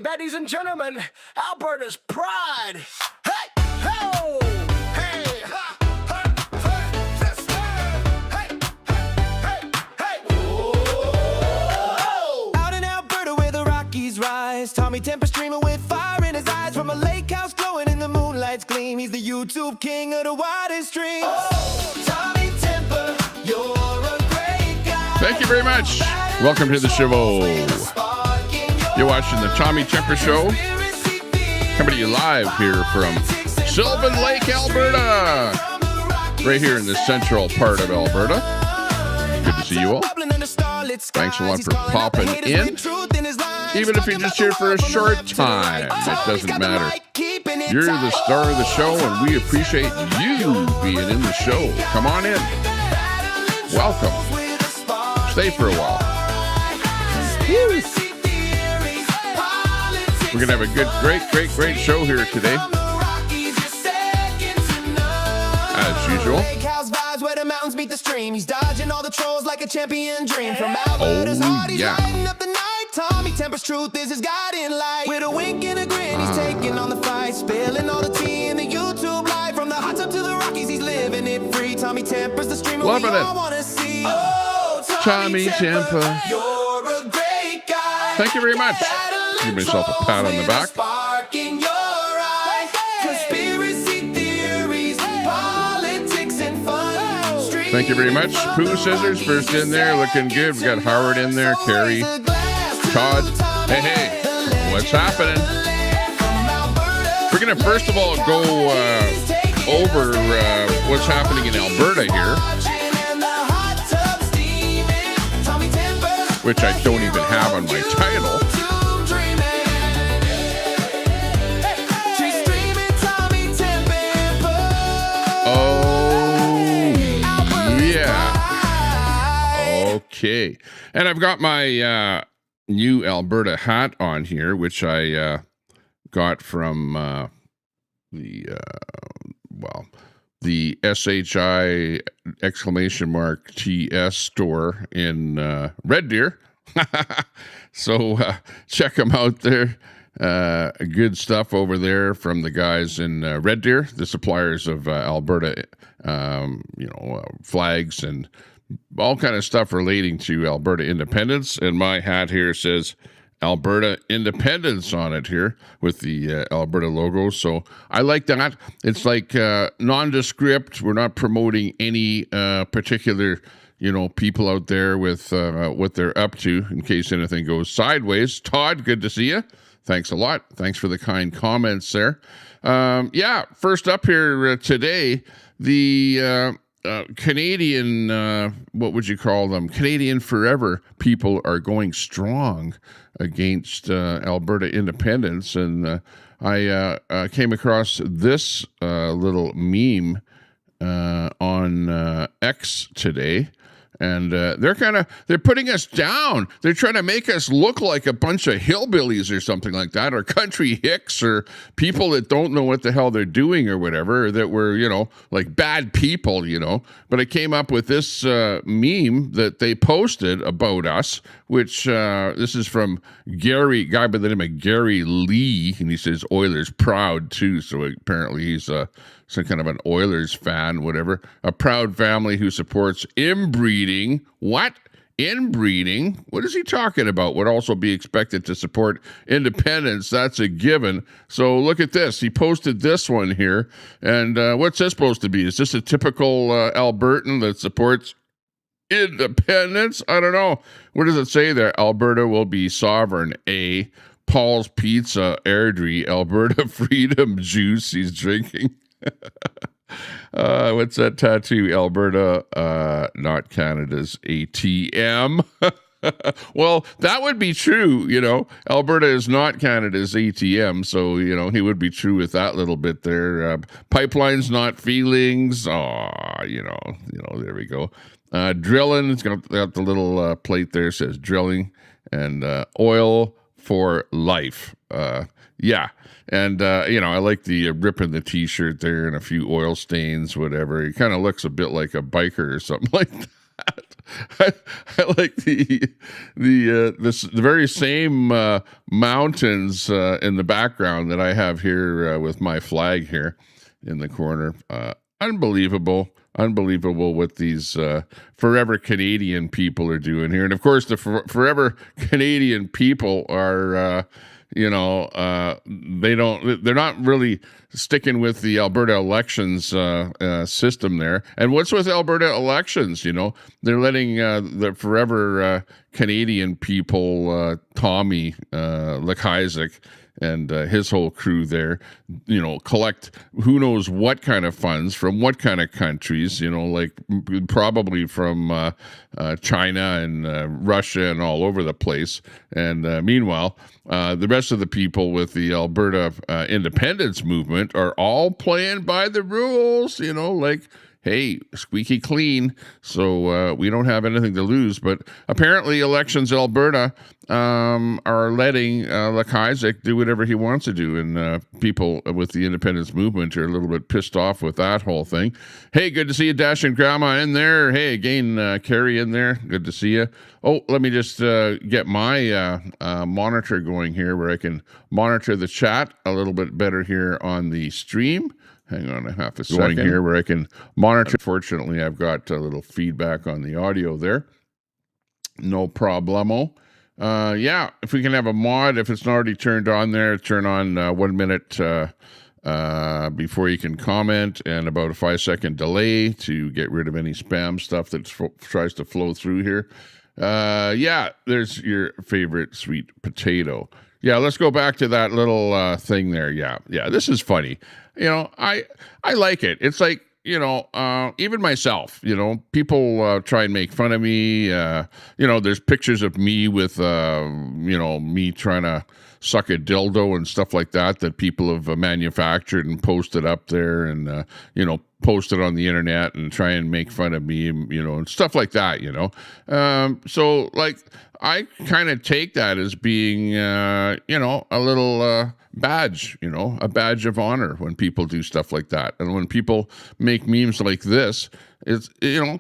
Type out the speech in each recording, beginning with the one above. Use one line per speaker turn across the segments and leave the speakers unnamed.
ladies and gentlemen, Alberta's pride. Hey, ho, hey, ha, ha, hey, sister. Hey, hey, hey, hey. Whoa.
Out in Alberta where the Rockies rise, Tommy Temper streaming with fire in his eyes. From a lake house glowing in the moonlight's gleam, he's the YouTube king of the widest streams. Oh, Tommy Temper, you're a great guy.
Thank you very much. Welcome to the show. You're watching the Tommy Temper Show. Coming to you live here from Sylvan Lake, Alberta. Right here in the central part of Alberta. Good to see you all. Thanks a lot for popping in. Even if you're just here for a short time, it doesn't matter. You're the star of the show, and we appreciate you being in the show. Come on in. Welcome. Stay for a while. Woo. We're going to have a good, great show here today. As usual. Oh, yeah. Tommy Temper's truth is his guiding light. With a wink and a grin, he's taking on the fight, spilling all the tea in the YouTube live. From the hot tub to the Rockies, he's living it free. Tommy Temper's the streamer we all want to see. Oh, Tommy Temper. You're a great guy. Thank you very much. Give myself a pat on the back. Thank you very much. Pooh Scissors first in there, looking good. We got Howard in there, Carrie, Todd. Hey, what's happening? We're gonna first of all go over what's happening in Alberta here, which I don't even have on my title. Okay, and I've got my new Alberta hat on here, which I got from the SHI exclamation mark TS store in Red Deer. So check them out there. Good stuff over there from the guys in Red Deer, the suppliers of Alberta, flags and all kind of stuff relating to Alberta independence. And my hat here says Alberta independence on it here with the Alberta logo. So I like that. It's like nondescript. We're not promoting any particular, people out there with what they're up to in case anything goes sideways. Todd, good to see you. Thanks a lot. Thanks for the kind comments there. First up here today, the Canadian, what would you call them? Canadian Forever people are going strong against Alberta independence. And I came across this little meme on X today. And they're putting us down. They're trying to make us look like a bunch of hillbillies or something like that, or country hicks, or people that don't know what the hell they're doing or whatever, or that we're, like bad people, But I came up with this meme that they posted about us, which this is from Gary, guy by the name of Gary Lee, and he says Oilers proud too. So apparently he's some kind of an Oilers fan, whatever. A proud family who supports inbreeding. What? Inbreeding? What is he talking about? Would also be expected to support independence. That's a given. So look at this. He posted this one here. And what's this supposed to be? Is this a typical Albertan that supports independence? I don't know. What does it say there? Alberta will be sovereign. A. Paul's Pizza, Airdrie, Alberta Freedom Juice he's drinking. What's that tattoo? Alberta, not Canada's ATM. Well, that would be true, Alberta is not Canada's ATM, so, he would be true with that little bit there. Pipelines, not feelings. There we go. Drilling, it's got the little plate there, says drilling, and oil for life. And, I like the rip in the t-shirt there and a few oil stains, whatever. He kind of looks a bit like a biker or something like that. I, I like the very same mountains in the background that I have here with my flag here in the corner. Unbelievable what these forever Canadian people are doing here. And of course, the forever Canadian people are, they're not really sticking with the Alberta elections system there. And what's with Alberta elections? They're letting the forever Canadian people, Tommy Lekaizek, and his whole crew there, collect who knows what kind of funds from what kind of countries, like probably from China and Russia and all over the place. And meanwhile, the rest of the people with the Alberta independence movement are all playing by the rules, like, hey, squeaky clean, so we don't have anything to lose. But apparently Elections Alberta are letting Lekaizek do whatever he wants to do, and people with the independence movement are a little bit pissed off with that whole thing. Hey, good to see you, Dash and Grandma in there. Hey, again, Carrie in there. Good to see you. Oh, let me just get my monitor going here where I can monitor the chat a little bit better here on the stream. Hang on a half a second here where I can monitor. Unfortunately, I've got a little feedback on the audio there. No problemo. If we can have a mod, if it's not already turned on there, turn on 1 minute before you can comment, and about a 5-second delay to get rid of any spam stuff that tries to flow through here. There's your favorite sweet potato. Yeah, let's go back to that little thing there. Yeah, this is funny. I like it. It's like, even myself, people try and make fun of me. There's pictures of me with, me trying to suck a dildo and stuff like that people have manufactured and posted up there and, posted on the internet and try and make fun of me, and stuff like that, So, like, I kind of take that as being, a little badge, a badge of honor when people do stuff like that. And when people make memes like this, it's,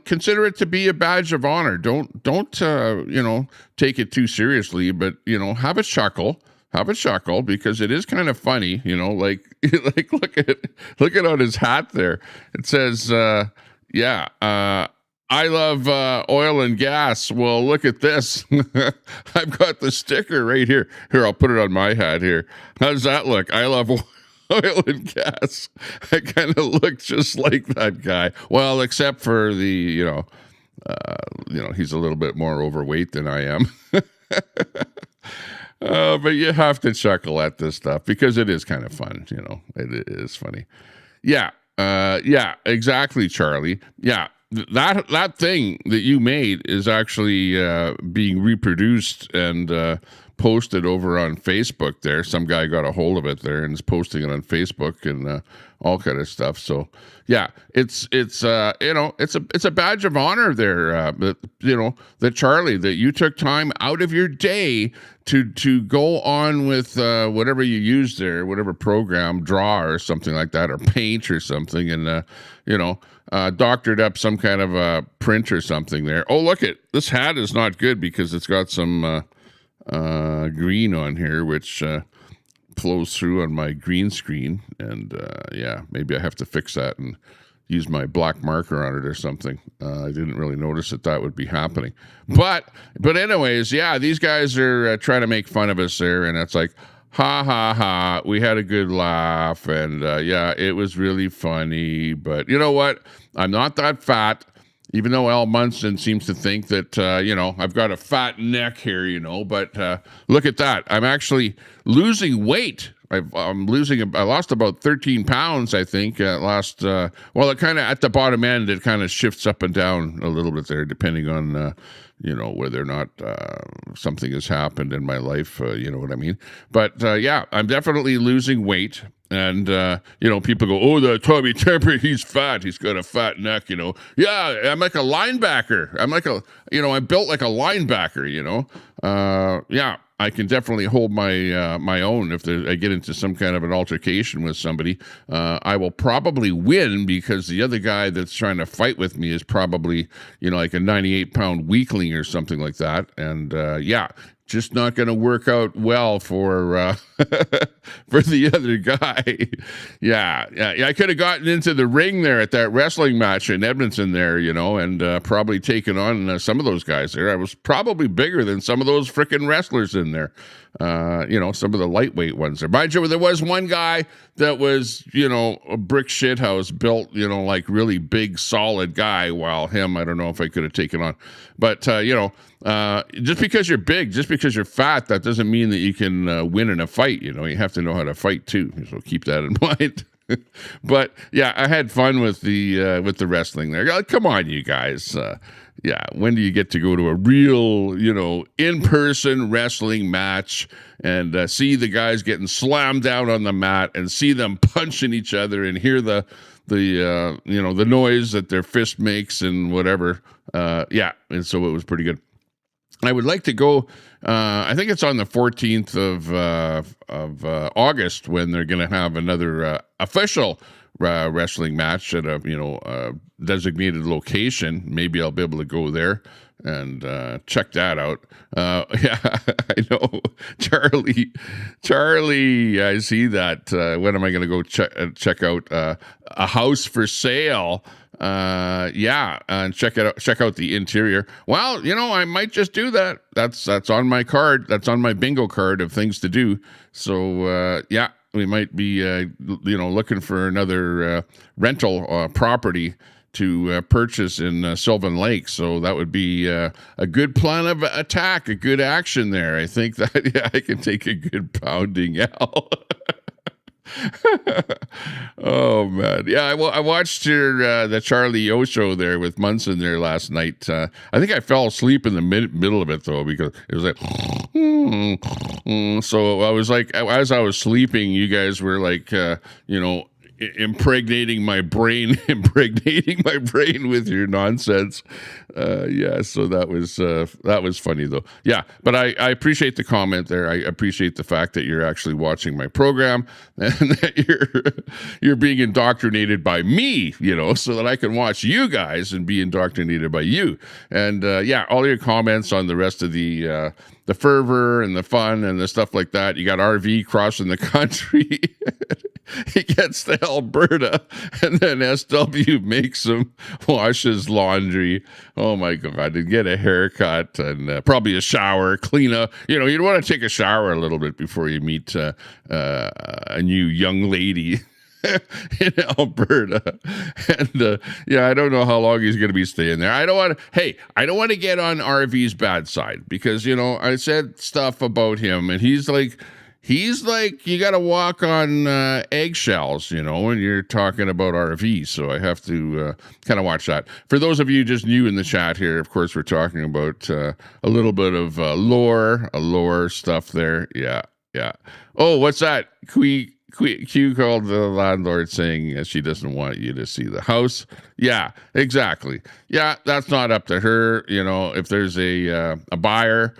consider it to be a badge of honor. Don't take it too seriously, but, have a chuckle. Have a chuckle because it is kind of funny, like look at on his hat there. It says, I love oil and gas. Well, look at this. I've got the sticker right here. Here, I'll put it on my hat here. How does that look? I love oil and gas. I kind of look just like that guy. Well, except for the, he's a little bit more overweight than I am. But you have to chuckle at this stuff because it is kind of fun. It is funny. Yeah, exactly, Charlie. Yeah, that thing that you made is actually being reproduced and posted over on Facebook there. Some guy got a hold of it there and is posting it on Facebook and all kind of stuff. So yeah, it's a badge of honor there, that Charlie, that you took time out of your day to go on with whatever you use there, whatever program, Draw or something like that, or Paint or something, and doctored up some kind of a print or something there. Oh, look it, this hat is not good because it's got some green on here, which flows through on my green screen, and maybe I have to fix that and use my black marker on it or something. I didn't really notice that would be happening, but anyways, yeah, these guys are trying to make fun of us there, and it's like, ha ha ha, we had a good laugh, and it was really funny. But you know what, I'm not that fat. Even though Al Munson seems to think that, I've got a fat neck here, but look at that. I'm actually losing weight. I lost about 13 pounds, I think, last, it kind of, at the bottom end, it kind of shifts up and down a little bit there, depending on, whether or not something has happened in my life, you know what I mean? But, I'm definitely losing weight. And, people go, oh, the Tommy Temper, he's fat. He's got a fat neck, Yeah, I'm like a linebacker. I'm built like a linebacker, I can definitely hold my my own if I get into some kind of an altercation with somebody. I will probably win because the other guy that's trying to fight with me is probably, like a 98-pound weakling or something like that. And just not going to work out well for for the other guy. Yeah. I could have gotten into the ring there at that wrestling match in Edmonton there, and probably taken on some of those guys there. I was probably bigger than some of those freaking wrestlers in there. Some of the lightweight ones there. Mind you, there was one guy that was, a brick shithouse built, like really big, solid guy, while him, I don't know if I could have taken on. But, just because you're big, just because you're fat, that doesn't mean that you can win in a fight. You have to know how to fight too. So keep that in mind. But yeah, I had fun with the wrestling there. Come on, you guys. When do you get to go to a real, in-person wrestling match and see the guys getting slammed down on the mat and see them punching each other and hear the noise that their fist makes and whatever. And so it was pretty good. I would like to go. I think it's on the 14th of August when they're going to have another official wrestling match at a designated location. Maybe I'll be able to go there and check that out. I know, Charlie. I see that. When am I going to go check out a house for sale? And check out the interior. Well, I might just do that. That's on my card. That's on my bingo card of things to do. So we might be looking for another rental property to purchase in Sylvan Lake. So that would be a good plan of attack, a good action there. I think that I can take a good pounding out. Oh man, I watched the Charlie O show there with Munson there last night. I think I fell asleep in the middle of it though, because it was like so I was like, as I was sleeping, you guys were like impregnating my brain with your nonsense. So that was funny though. But I appreciate the comment there. I appreciate the fact that you're actually watching my program and that you're being indoctrinated by me, so that I can watch you guys and be indoctrinated by you. And all your comments on the rest of the fervor and the fun and the stuff like that. You got RV crossing the country. He gets to Alberta, and then SW makes him wash his laundry. Oh my God, and get a haircut and probably a shower, clean up. You'd want to take a shower a little bit before you meet a new young lady in Alberta. And I don't know how long he's going to be staying there. I don't want to get on RV's bad side because, I said stuff about him and he's like, you got to walk on eggshells, when you're talking about RV. So I have to kind of watch that. For those of you just new in the chat here, of course, we're talking about a little bit of lore stuff there. Yeah. Oh, what's that? Q called the landlord saying she doesn't want you to see the house. Yeah, exactly. Yeah, that's not up to her. If there's a buyer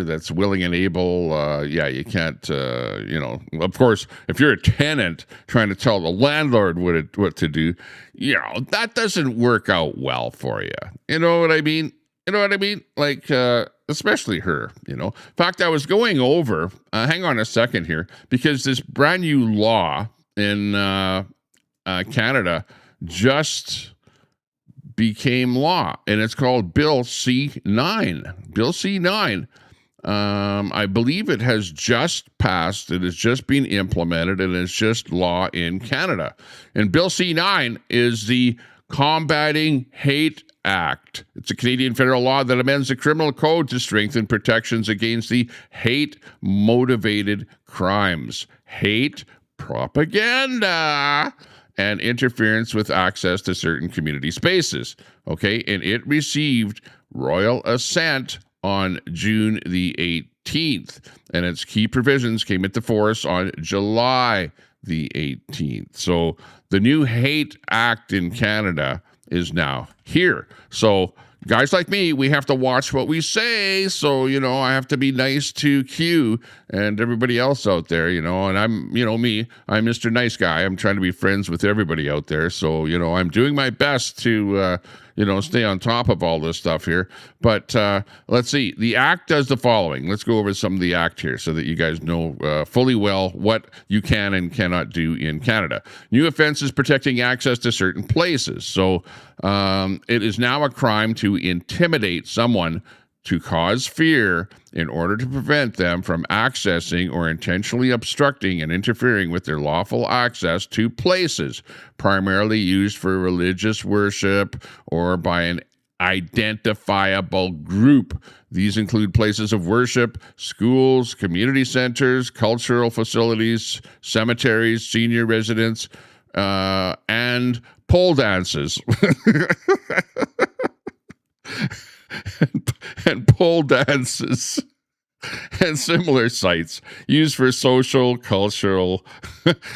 that's willing and able, you can't, of course, if you're a tenant trying to tell the landlord what to do, that doesn't work out well for you. You know what I mean? Like, especially her, In fact, I was going over, hang on a second here, because this brand new law in Canada just became law, and it's called Bill C-9. Bill C-9. I believe it has just passed. It has just been implemented, and it's just law in Canada. And Bill C-9 is the Combating Hate Act. It's a Canadian federal law that amends the criminal code to strengthen protections against the hate-motivated crimes, hate propaganda, and interference with access to certain community spaces. Okay, and it received royal assent on June the 18th, and its key provisions came into force on July the 18th. So the new Hate Act in Canada is now here. So guys like me, we have to watch what we say. So, I have to be nice to Q and everybody else out there, and I'm, me, I'm Mr. Nice Guy. I'm trying to be friends with everybody out there. So, I'm doing my best to, stay on top of all this stuff here. But let's see. The Act does the following. Let's go over some of the Act here so that you guys know fully well what you can and cannot do in Canada. New offenses protecting access to certain places. So it is now a crime to intimidate someone to cause fear in order to prevent them from accessing or intentionally obstructing and interfering with their lawful access to places, primarily used for religious worship or by an identifiable group. These include places of worship, schools, community centers, cultural facilities, cemeteries, senior residents, and pole dances. and pole dances and similar sites used for social, cultural,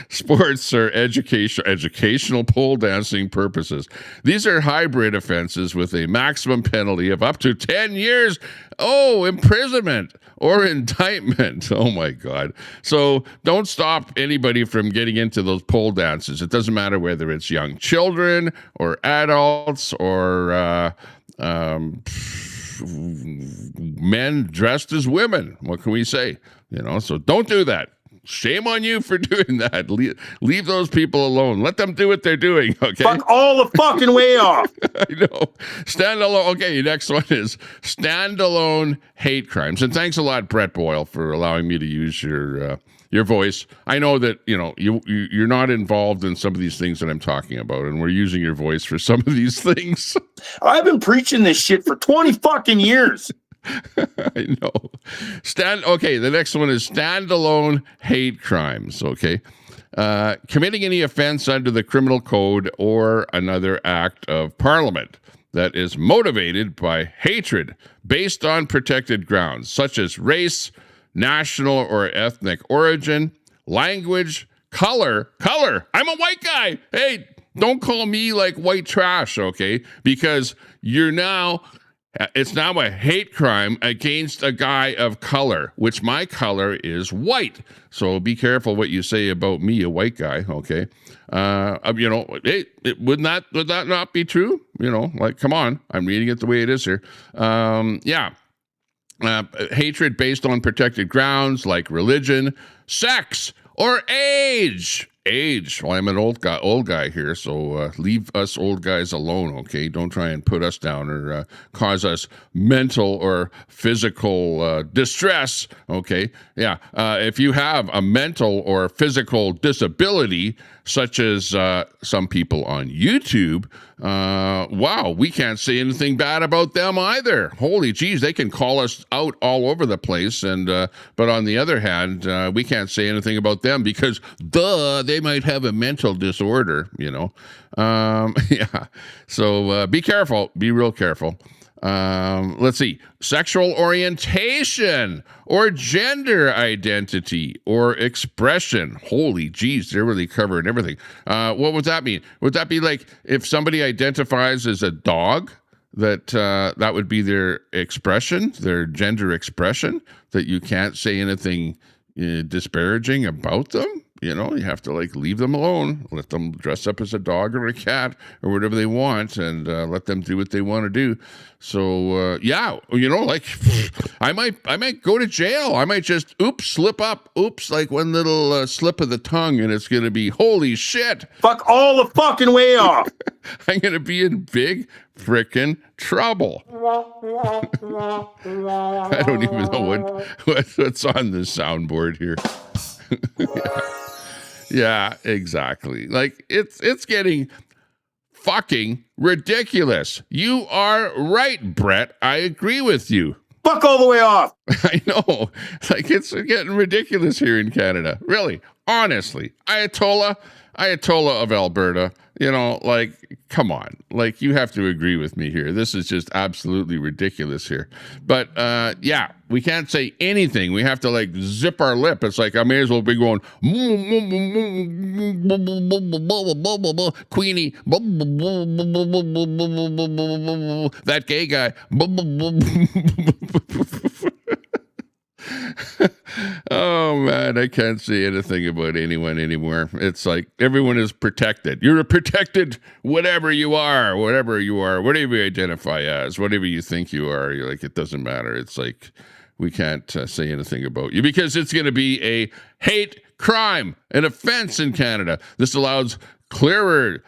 sports, or educational pole dancing purposes. These are hybrid offenses with a maximum penalty of up to 10 years. Oh, imprisonment or indictment. Oh my God. So don't stop anybody from getting into those pole dances. It doesn't matter whether it's young children or adults or men dressed as women. What can we say? So don't do that. Shame on you for doing that. Leave those people alone. Let them do what they're doing, okay?
Fuck all the fucking way off.
I know. Standalone. Okay, next one is standalone hate crimes. And thanks a lot, Brett Boyle, for allowing me to use your voice. I know that, you're not involved in some of these things that I'm talking about, and we're using your voice for some of these things.
I've been preaching this shit for 20 fucking years.
I know. Okay, the next one is standalone hate crimes, okay? Committing any offense under the criminal code or another act of parliament that is motivated by hatred based on protected grounds, such as race, national or ethnic origin, language, color. I'm a white guy. Hey, don't call me like white trash, okay? Because it's now a hate crime against a guy of color, which my color is white. So be careful what you say about me, a white guy, okay? Hey, would that not be true? Come on, I'm reading it the way it is here. Hatred based on protected grounds like religion, sex, or age. Well, I'm an old guy here, so leave us old guys alone, okay? Don't try and put us down or cause us mental or physical distress, okay? Yeah, if you have a mental or physical disability, such as some people on YouTube, wow, we can't say anything bad about them either. Holy geez, they can call us out all over the place, and but on the other hand, we can't say anything about them because, they might have a mental disorder, Yeah, so be careful, be real careful. Let's see. Sexual orientation or gender identity or expression. Holy geez, they're really covering everything. What would that mean? Would that be like if somebody identifies as a dog, that would be their expression, their gender expression, that you can't say anything disparaging about them? You have to leave them alone, let them dress up as a dog or a cat or whatever they want, and let them do what they want to do. So I might go to jail. I might just slip up, like one little slip of the tongue, and it's gonna be holy shit.
Fuck all the fucking way off.
I'm gonna be in big frickin' trouble. I don't even know what's on the soundboard here. Yeah, exactly. It's getting fucking ridiculous. You are right, Brett. I agree with you.
Fuck all the way off.
I know. It's getting ridiculous here in Canada. Really, honestly. Ayatollah of Alberta, You know, like, come on. Like, you have to agree with me here. This is just absolutely ridiculous here. But, yeah, we can't say anything. We have to, like, zip our lip. It's like I may as well be going, Queenie, that gay guy. Oh man, I can't say anything about anyone anymore. It's like everyone is protected. You're a protected whatever you are, whatever you identify as, whatever you think you are. You're like, it doesn't matter. It's like we can't say anything about you because it's going to be a hate crime, an offense in Canada. This allows clearer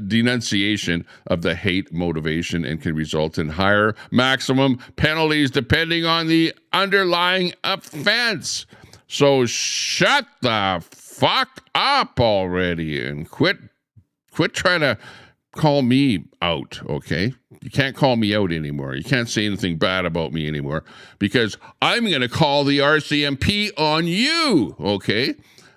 denunciation of the hate motivation and can result in higher maximum penalties depending on the underlying offense. So shut the fuck up already and quit trying to call me out, okay? You can't call me out anymore. You can't say anything bad about me anymore because I'm going to call the RCMP on you, okay?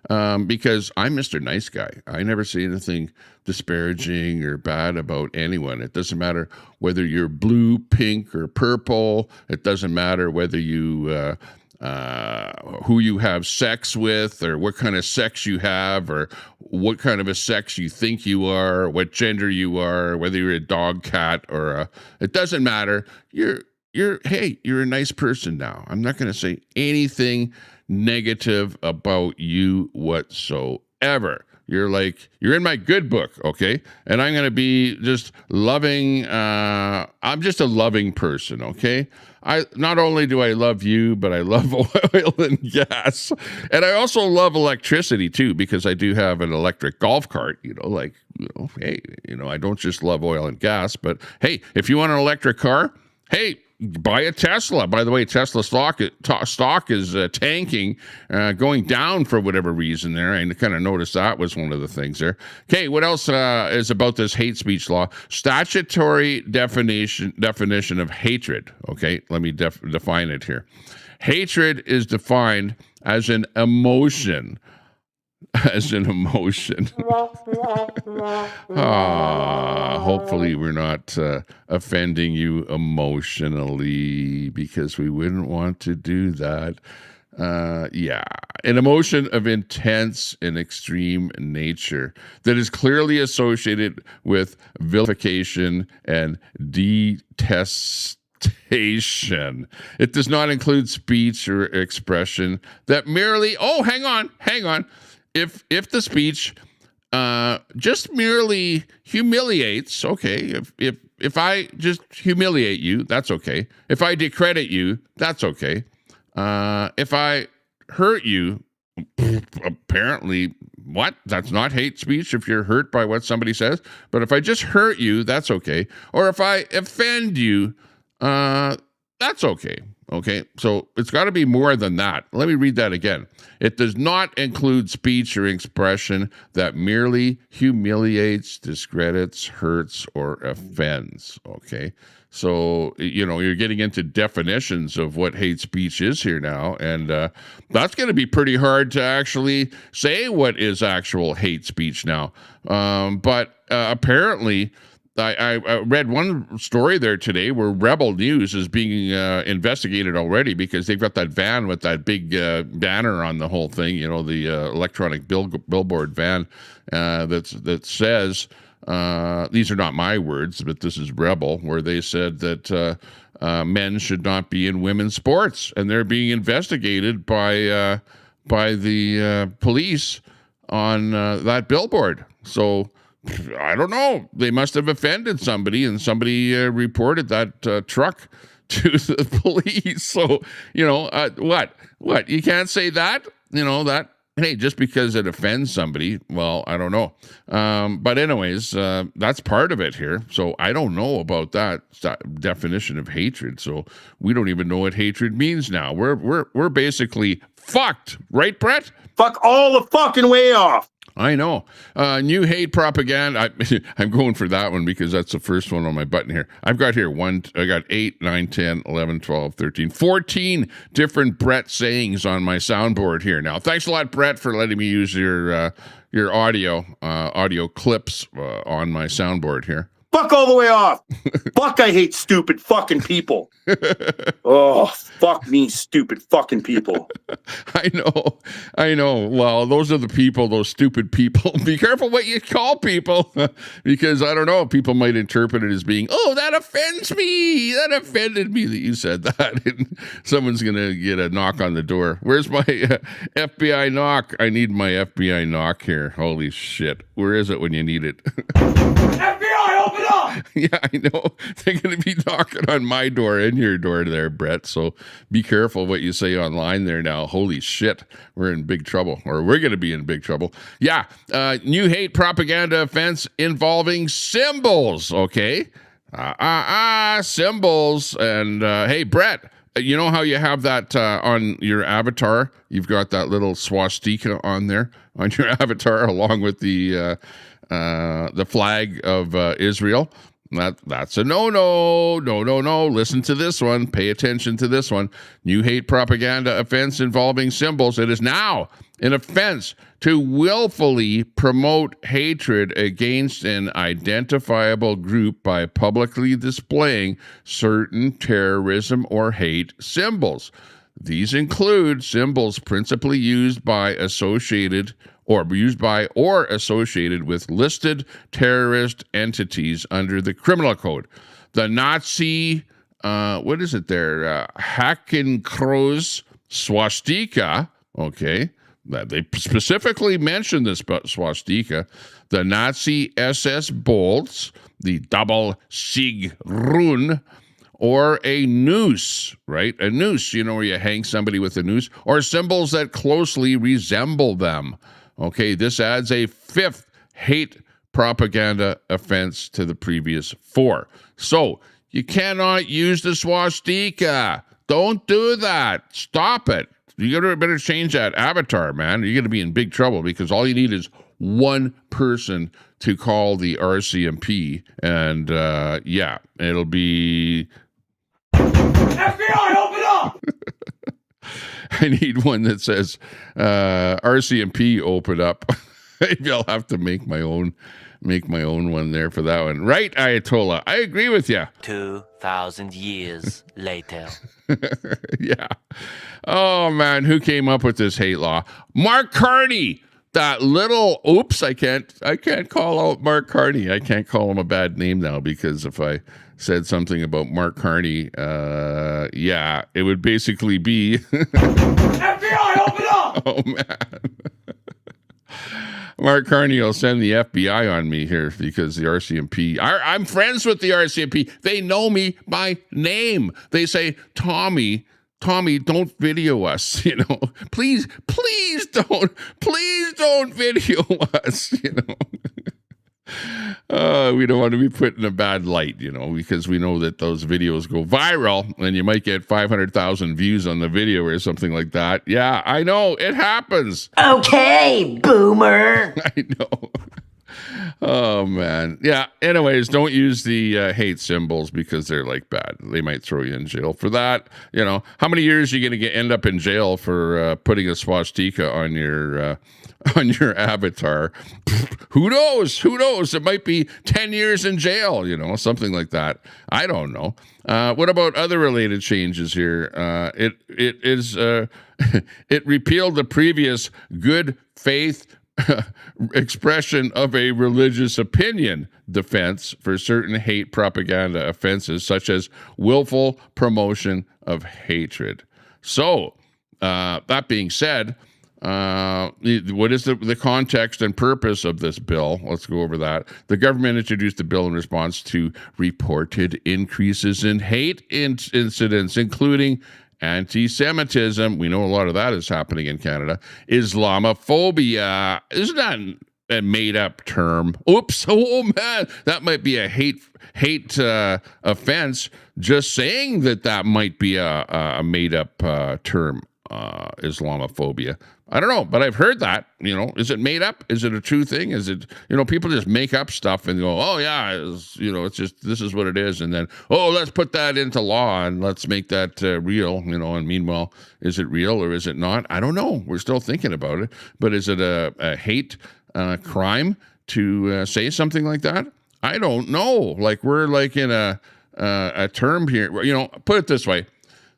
Because I'm Mr. Nice Guy. I never say anything disparaging or bad about anyone. It doesn't matter whether you're blue, pink, or purple. It doesn't matter whether you who you have sex with or what kind of sex you have or what kind of a sex you think you are, what gender you are, whether you're a dog, cat, or it doesn't matter. You're a nice person now. I'm not going to say anything negative about you whatsoever. You're in my good book, okay? And I'm going to be just loving, I'm just a loving person, okay? Not only do I love you, but I love oil and gas. And I also love electricity too, because I do have an electric golf cart, hey, I don't just love oil and gas, but hey, if you want an electric car, hey, buy a Tesla. By the way, Tesla stock is tanking, going down for whatever reason there. I kind of noticed that was one of the things there. Okay, what else is about this hate speech law? Statutory definition of hatred. Okay, let me define it here. Hatred is defined as an emotion. Hopefully we're not offending you emotionally because we wouldn't want to do that. An emotion of intense and extreme nature that is clearly associated with vilification and detestation. It does not include speech or expression that merely, hang on. If the speech just merely humiliates, okay. If I just humiliate you, that's okay. If I discredit you, that's okay. If I hurt you, apparently, that's not hate speech if you're hurt by what somebody says. But if I just hurt you, that's okay. Or if I offend you, that's okay. Okay, so it's got to be more than that. Let me read that again. It does not include speech or expression that merely humiliates, discredits, hurts, or offends. Okay, so, you're getting into definitions of what hate speech is here now, and that's going to be pretty hard to actually say what is actual hate speech now. But apparently, I read one story there today where Rebel News is being investigated already because they've got that van with that big banner on the whole thing, the electronic billboard van that says, these are not my words, but this is Rebel, where they said that men should not be in women's sports, and they're being investigated by the police on that billboard. So I don't know. They must have offended somebody, and somebody reported that truck to the police. So, what? You can't say that? That, hey, just because it offends somebody, well, I don't know. But anyways, that's part of it here. So I don't know about that definition of hatred. So we don't even know what hatred means now. We're basically fucked, right, Brett?
Fuck all the fucking way off.
I know. New hate propaganda. I'm going for that one because that's the first one on my button here. I've got here I got 8, 9, 10, 11, 12, 13, 14 different Brett sayings on my soundboard here now. Thanks a lot, Brett, for letting me use your audio clips on my soundboard here.
Fuck all the way off. Fuck, I hate stupid fucking people. Oh, fuck me, stupid fucking people.
I know. Well, those are the people, those stupid people. Be careful what you call people, because I don't know, people might interpret it as being, oh, that offends me. That offended me that you said that. And someone's going to get a knock on the door. Where's my FBI knock? I need my FBI knock here. Holy shit. Where is it when you need it?
FBI, open up!
Yeah, I know. They're going to be knocking on my door and your door there, Brett. So be careful what you say online there now. Holy shit. We're in big trouble, or we're going to be in big trouble. Yeah. New hate propaganda offense involving symbols. Okay. Symbols. And hey, Brett, you know how you have that on your avatar? You've got that little swastika on there on your avatar, along with the flag of Israel. That's a no. Listen to this one. Pay attention to this one. New hate propaganda offense involving symbols. It is now an offense to willfully promote hatred against an identifiable group by publicly displaying certain terrorism or hate symbols. These include symbols principally used by associated with listed terrorist entities under the criminal code. The Nazi, what is it there? Hakenkreuz swastika, okay. They specifically mentioned this swastika. The Nazi SS bolts, the double Sig rune, or a noose, right? A noose, you know, where you hang somebody with a noose, or symbols that closely resemble them. Okay, this adds a 5th hate propaganda offense to the previous 4. So, you cannot use the swastika. Don't do that. Stop it. You better change that avatar, man. You're going to be in big trouble, because all you need is one person to call the RCMP, and yeah, it'll be...
FBI, open up!
I need one that says RCMP open up. Maybe I'll have to make my own one there for that one. Right, Ayatollah? I agree with you.
2,000 years later.
Yeah. Oh man, who came up with this hate law? Mark Carney. That little oops, I can't call out Mark Carney. I can't call him a bad name now, because if I said something about Mark Carney, yeah, it would basically be
FBI, open up!
Oh man. Mark Carney will send the FBI on me here, because the RCMP, I'm friends with the RCMP. They know me by name. They say, Tommy, don't video us, you know. Please don't video us, you know. We don't want to be put in a bad light, you know, because we know that those videos go viral and you might get 500,000 views on the video or something like that. Yeah, I know. It happens.
Okay, boomer.
I know. Oh, man. Yeah. Anyways, don't use the hate symbols, because they're like bad. They might throw you in jail for that. You know, how many years are you going to end up in jail for putting a swastika on your avatar? Who knows? It might be 10 years in jail, you know, something like that. I don't know. What about other related changes here? It repealed the previous good faith expression of a religious opinion defense for certain hate propaganda offenses, such as willful promotion of hatred. So, that being said, what is the context and purpose of this bill? Let's go over that. The government introduced the bill in response to reported increases in hate incidents, including anti-Semitism. We know a lot of that is happening in Canada. Islamophobia. Isn't that a made-up term? Oops. Oh, man. That might be a hate offense. Just saying that might be a made-up term. Islamophobia. I don't know, but I've heard that. Is it made up? Is it a true thing? Is it, people just make up stuff and go, oh yeah, it's just, this is what it is. And then, oh, let's put that into law and let's make that real, and meanwhile, is it real or is it not? I don't know. We're still thinking about it, but is it a hate crime to say something like that? I don't know. Like we're like in a term here, put it this way.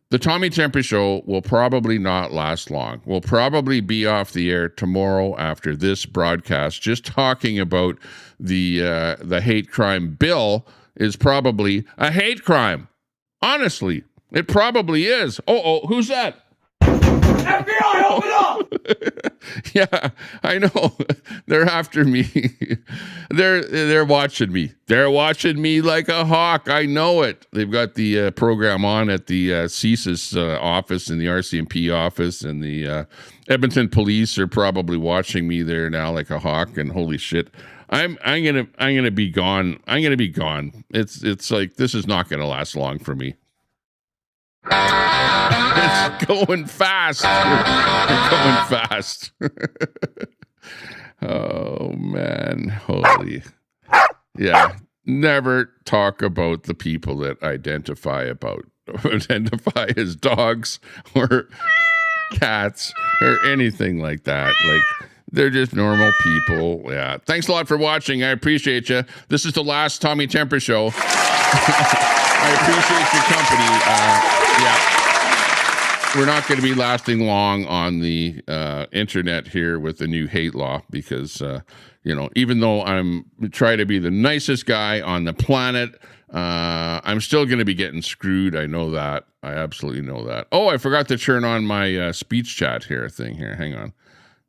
The Tommy Temper Show will probably not last long. We'll probably be off the air tomorrow after this broadcast. Just talking about the hate crime bill is probably a hate crime. Honestly, it probably is. Oh, who's that?
FBI, open up!
Yeah, I know. They're after me. They're watching me. They're watching me like a hawk. I know it. They've got the program on at the CSIS office and the RCMP office, and the Edmonton police are probably watching me there now like a hawk. And holy shit, I'm gonna be gone. I'm gonna be gone. It's like this is not gonna last long for me. It's going fast. You're going fast. Oh, man. Holy. Yeah. Never talk about the people that identify as dogs or cats or anything like that. Like, they're just normal people. Yeah. Thanks a lot for watching. I appreciate you. This is the last Tommy Temper Show. I appreciate your company. Yeah. We're not going to be lasting long on the internet here with the new hate law because, even though I'm trying to be the nicest guy on the planet, I'm still going to be getting screwed. I know that. I absolutely know that. Oh, I forgot to turn on my speech chat here thing here.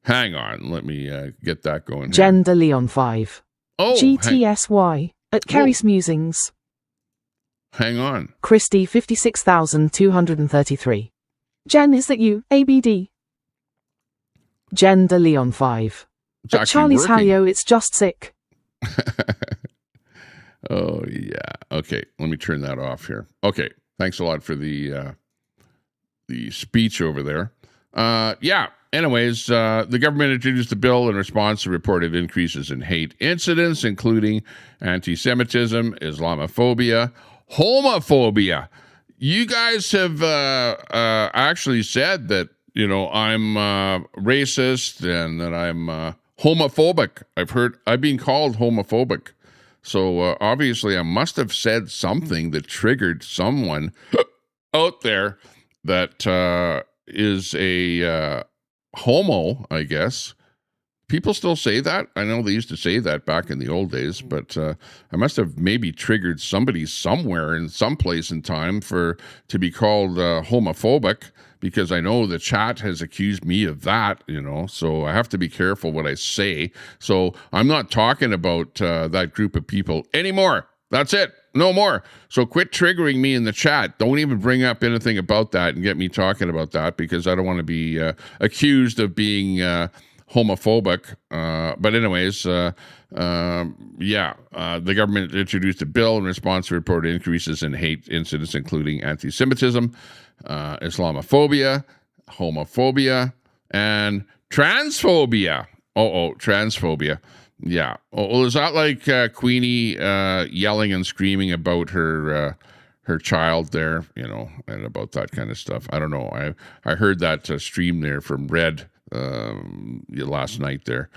Hang on. Let me get that going here.
Gender Leon 5.
Oh,
GTSY. At Kerry's Musings.
Hang on.
Christy 56,233. Jen, is that you? ABD. Gender Leon 5. At Charlie's Halio, it's just sick.
Oh, yeah. Okay, let me turn that off here. Okay, thanks a lot for the speech over there. Yeah, anyways, the government introduced a bill in response to reported increases in hate incidents, including anti-Semitism, Islamophobia, homophobia. You guys have actually said that, I'm racist and that I'm homophobic. I've been called homophobic. So obviously I must have said something that triggered someone out there that is a homo, I guess. People still say that. I know they used to say that back in the old days, but I must have maybe triggered somebody somewhere in some place in time to be called homophobic, because I know the chat has accused me of that, so I have to be careful what I say. So I'm not talking about that group of people anymore. That's it. No more. So quit triggering me in the chat. Don't even bring up anything about that and get me talking about that, because I don't want to be accused of being homophobic. But anyways, the government introduced a bill in response to reported increases in hate incidents, including anti-Semitism, Islamophobia, homophobia, and transphobia. Transphobia. Yeah. Well, is that like Queenie yelling and screaming about her child there, and about that kind of stuff? I don't know. I heard that stream there from Red last night there,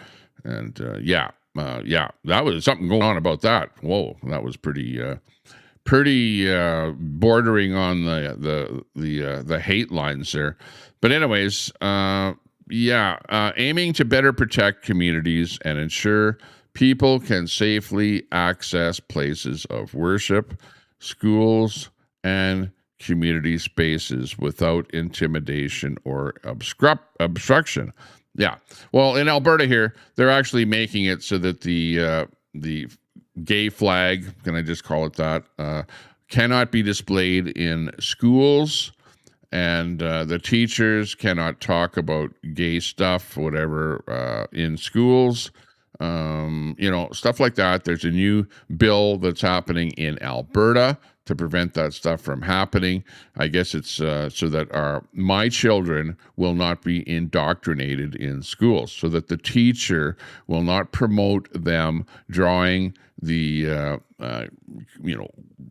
and that was something going on about that. Whoa, that was pretty bordering on the hate lines there. But anyways, aiming to better protect communities and ensure people can safely access places of worship, schools, and community spaces without intimidation or obstruction. Yeah. Well, in Alberta here, they're actually making it so that the gay flag, can I just call it that, cannot be displayed in schools, and the teachers cannot talk about gay stuff, whatever, in schools. Stuff like that. There's a new bill that's happening in Alberta to prevent that stuff from happening. I guess it's so that my children will not be indoctrinated in schools, so that the teacher will not promote them drawing the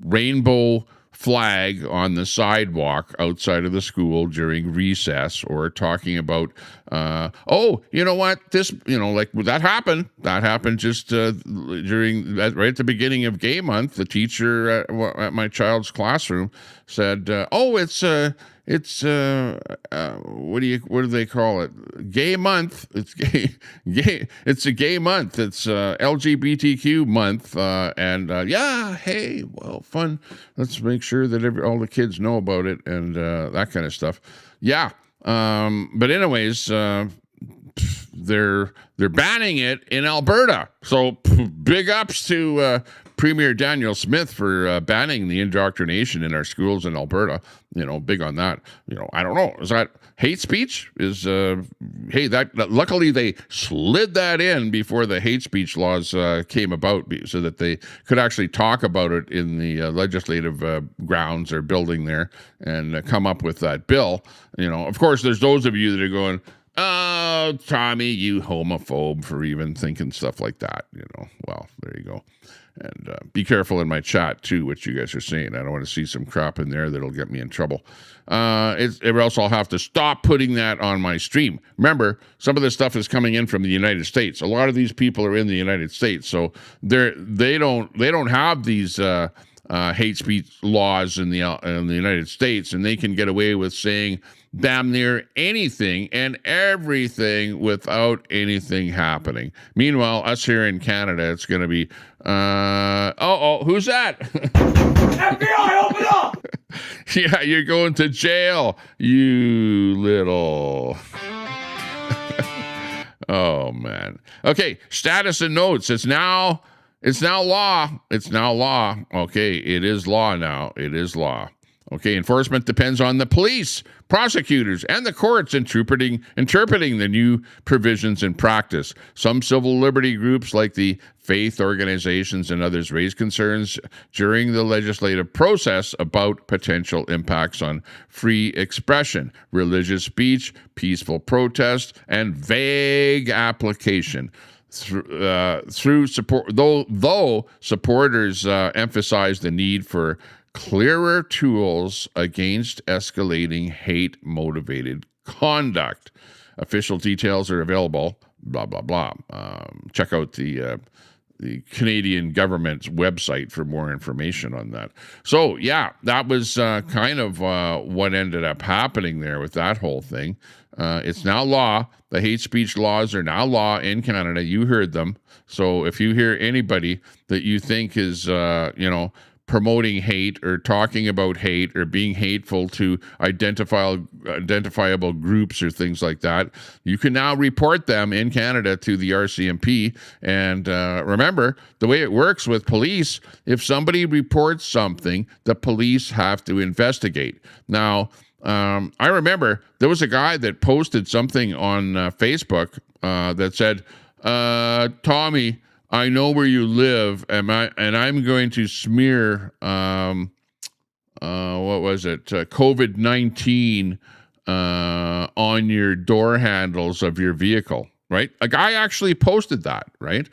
rainbow flag on the sidewalk outside of the school during recess, or talking about you know what, this, like that happened just during that, right at the beginning of gay month. The teacher at my child's classroom said, what do they call it? Gay month. It's gay. It's a gay month. It's LGBTQ month. Hey, well, fun. Let's make sure that all the kids know about it and that kind of stuff. Yeah. But anyways, they're banning it in Alberta. So big ups to Premier Daniel Smith for banning the indoctrination in our schools in Alberta. Big on that. I don't know. Is that hate speech? Luckily they slid that in before the hate speech laws came about, so that they could actually talk about it in the legislative grounds or building there and come up with that bill. Of course, there's those of you that are going, "Oh, Tommy, you homophobe for even thinking stuff like that." Well, there you go. And be careful in my chat, too, what you guys are saying. I don't want to see some crap in there that'll get me in trouble. Or else I'll have to stop putting that on my stream. Remember, some of this stuff is coming in from the United States. A lot of these people are in the United States, so they don't have these hate speech laws in the United States, and they can get away with saying damn near anything and everything without anything happening. Meanwhile, us here in Canada, it's going to be, who's that?
FBI, open up!
Yeah, you're going to jail, you little... Oh, man. Okay, status and notes. It's now law. It's now law. Okay, it is law now. It is law. Okay, enforcement depends on the police, prosecutors, and the courts interpreting the new provisions in practice. Some civil liberty groups, like the faith organizations and others, raise concerns during the legislative process about potential impacts on free expression, religious speech, peaceful protest, and vague application. Through support, though supporters emphasize the need for clearer tools against escalating hate-motivated conduct. Official details are available, blah, blah, blah. Check out the Canadian government's website for more information on that. So, yeah, that was kind of what ended up happening there with that whole thing. It's now law. The hate speech laws are now law in Canada. You heard them. So if you hear anybody that you think is, promoting hate or talking about hate or being hateful to identifiable groups or things like that, you can now report them in Canada to the RCMP. And remember, the way it works with police, if somebody reports something, the police have to investigate. Now, I remember there was a guy that posted something on Facebook that said, Tommy, I know where you live, and I'm going to smear COVID-19 on your door handles of your vehicle, right? A guy actually posted that, right?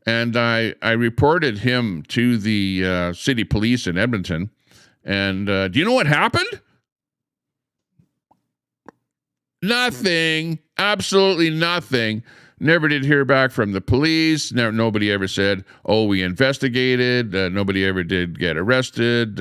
And I reported him to the city police in Edmonton. And do you know what happened? Nothing. Absolutely nothing. Never did hear back from the police. Nobody ever said, oh, we investigated. Nobody ever did get arrested.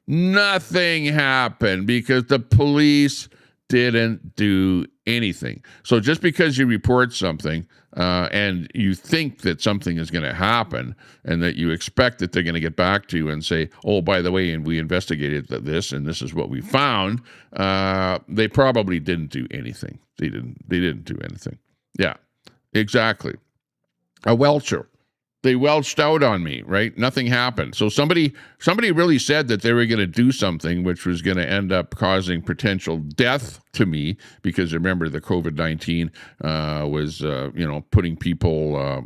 Nothing happened because the police didn't do anything. So just because you report something and you think that something is going to happen and that you expect that they're going to get back to you and say, oh, by the way, and we investigated this and this is what we found, they probably didn't do anything. They didn't do anything. Yeah. Exactly. A welcher. they welched out on me, right? Nothing happened. So somebody really said that they were going to do something which was going to end up causing potential death to me, because remember the COVID-19 was putting people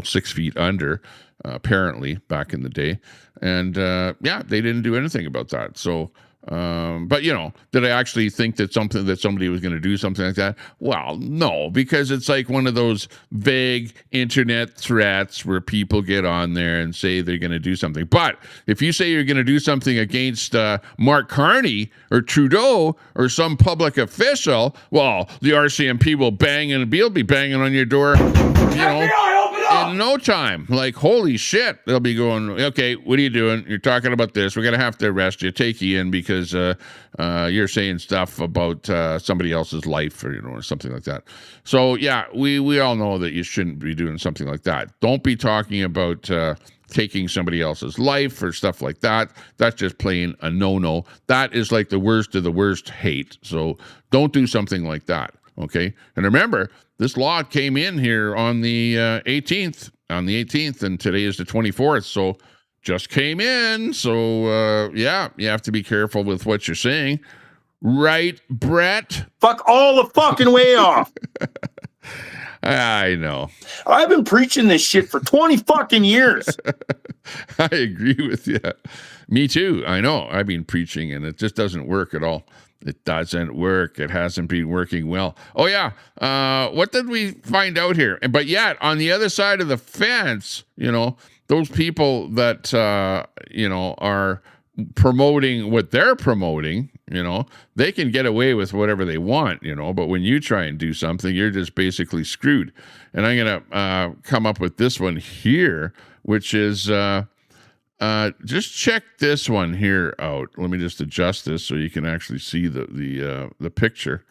6 feet under apparently back in the day, and they didn't do anything about that. So. But did I actually think that somebody was going to do something like that? Well, no, because it's like one of those vague internet threats where people get on there and say they're going to do something. But if you say you're going to do something against Mark Carney or Trudeau or some public official, well, the RCMP will be banging on your door, in no time. Like, holy shit. They'll be going, okay, what are you doing? You're talking about this. We're going to have to arrest you, take you in because you're saying stuff about somebody else's life or something like that. So, yeah, we all know that you shouldn't be doing something like that. Don't be talking about taking somebody else's life or stuff like that. That's just plain a no-no. That is like the worst of the worst hate. So don't do something like that, okay? And remember, this law came in here on the 18th, and today is the 24th, so just came in. So, you have to be careful with what you're saying. Right, Brett?
Fuck all the fucking way off.
I know.
I've been preaching this shit for 20 fucking years.
I agree with you. Me too. I know. I've been preaching, and it just doesn't work at all. It doesn't work. It hasn't been working well. Oh, yeah. What did we find out here? But yet, on the other side of the fence, those people that, are promoting what they're promoting, they can get away with whatever they want, but when you try and do something, you're just basically screwed. And I'm going to come up with this one here, which is... just check this one here out. Let me just adjust this so you can actually see the picture.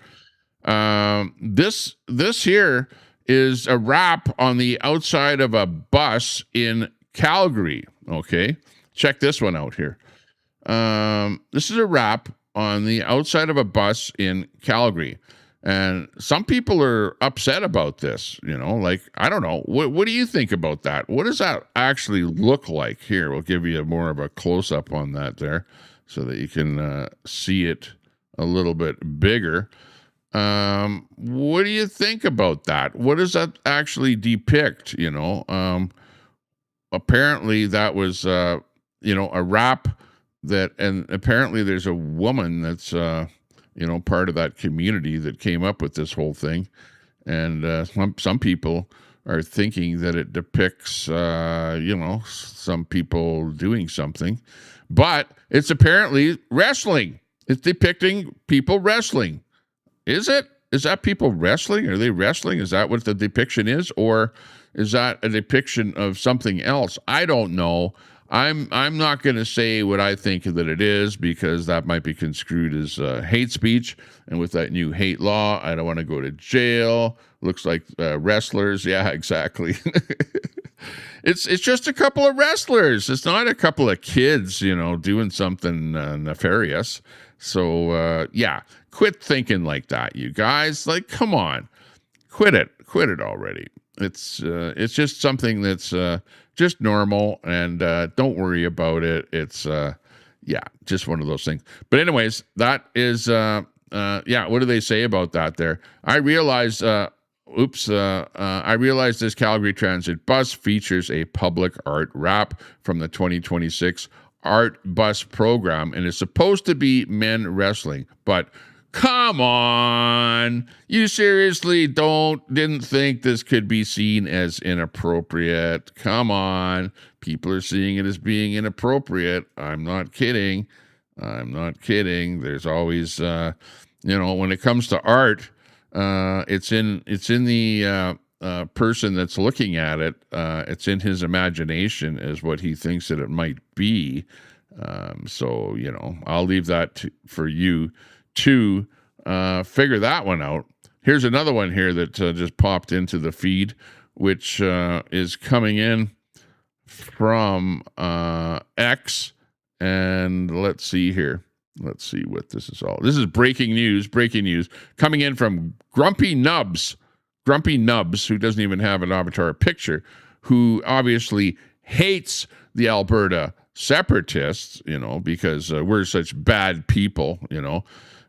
This here is a wrap on the outside of a bus in Calgary. Okay, check this one out here. This is a wrap on the outside of a bus in Calgary. And some people are upset about this, like, I don't know. What do you think about that? What does that actually look like? Here, we'll give you more of a close-up on that there so that you can see it a little bit bigger. What do you think about that? What does that actually depict, Apparently that was, a wrap and apparently there's a woman that's... part of that community that came up with this whole thing. And some people are thinking that it depicts, some people doing something. But it's apparently wrestling. It's depicting people wrestling. Is it? Is that people wrestling? Are they wrestling? Is that what the depiction is? Or is that a depiction of something else? I don't know. I'm not going to say what I think that it is, because that might be construed as hate speech. And with that new hate law, I don't want to go to jail. Looks like wrestlers. Yeah, exactly. It's just a couple of wrestlers. It's not a couple of kids, doing something nefarious. So, quit thinking like that, you guys. Like, come on. Quit it already. It's just something that's just normal, and don't worry about it. It's just one of those things. But anyways, that is what do they say about that there? I realize this Calgary Transit bus features a public art wrap from the 2026 Art Bus program and is supposed to be men wrestling, but come on. You seriously didn't think this could be seen as inappropriate? Come on. People are seeing it as being inappropriate. I'm not kidding. There's always, when it comes to art, it's in the person that's looking at it. It's in his imagination as what he thinks that it might be. So, I'll leave that for you to figure that one out. Here's another one here that just popped into the feed, which is coming in from X. And let's see here. Let's see what this is all. This is breaking news coming in from Grumpy Nubs, who doesn't even have an avatar picture. who obviously hates the Alberta separatists, because we're such bad people,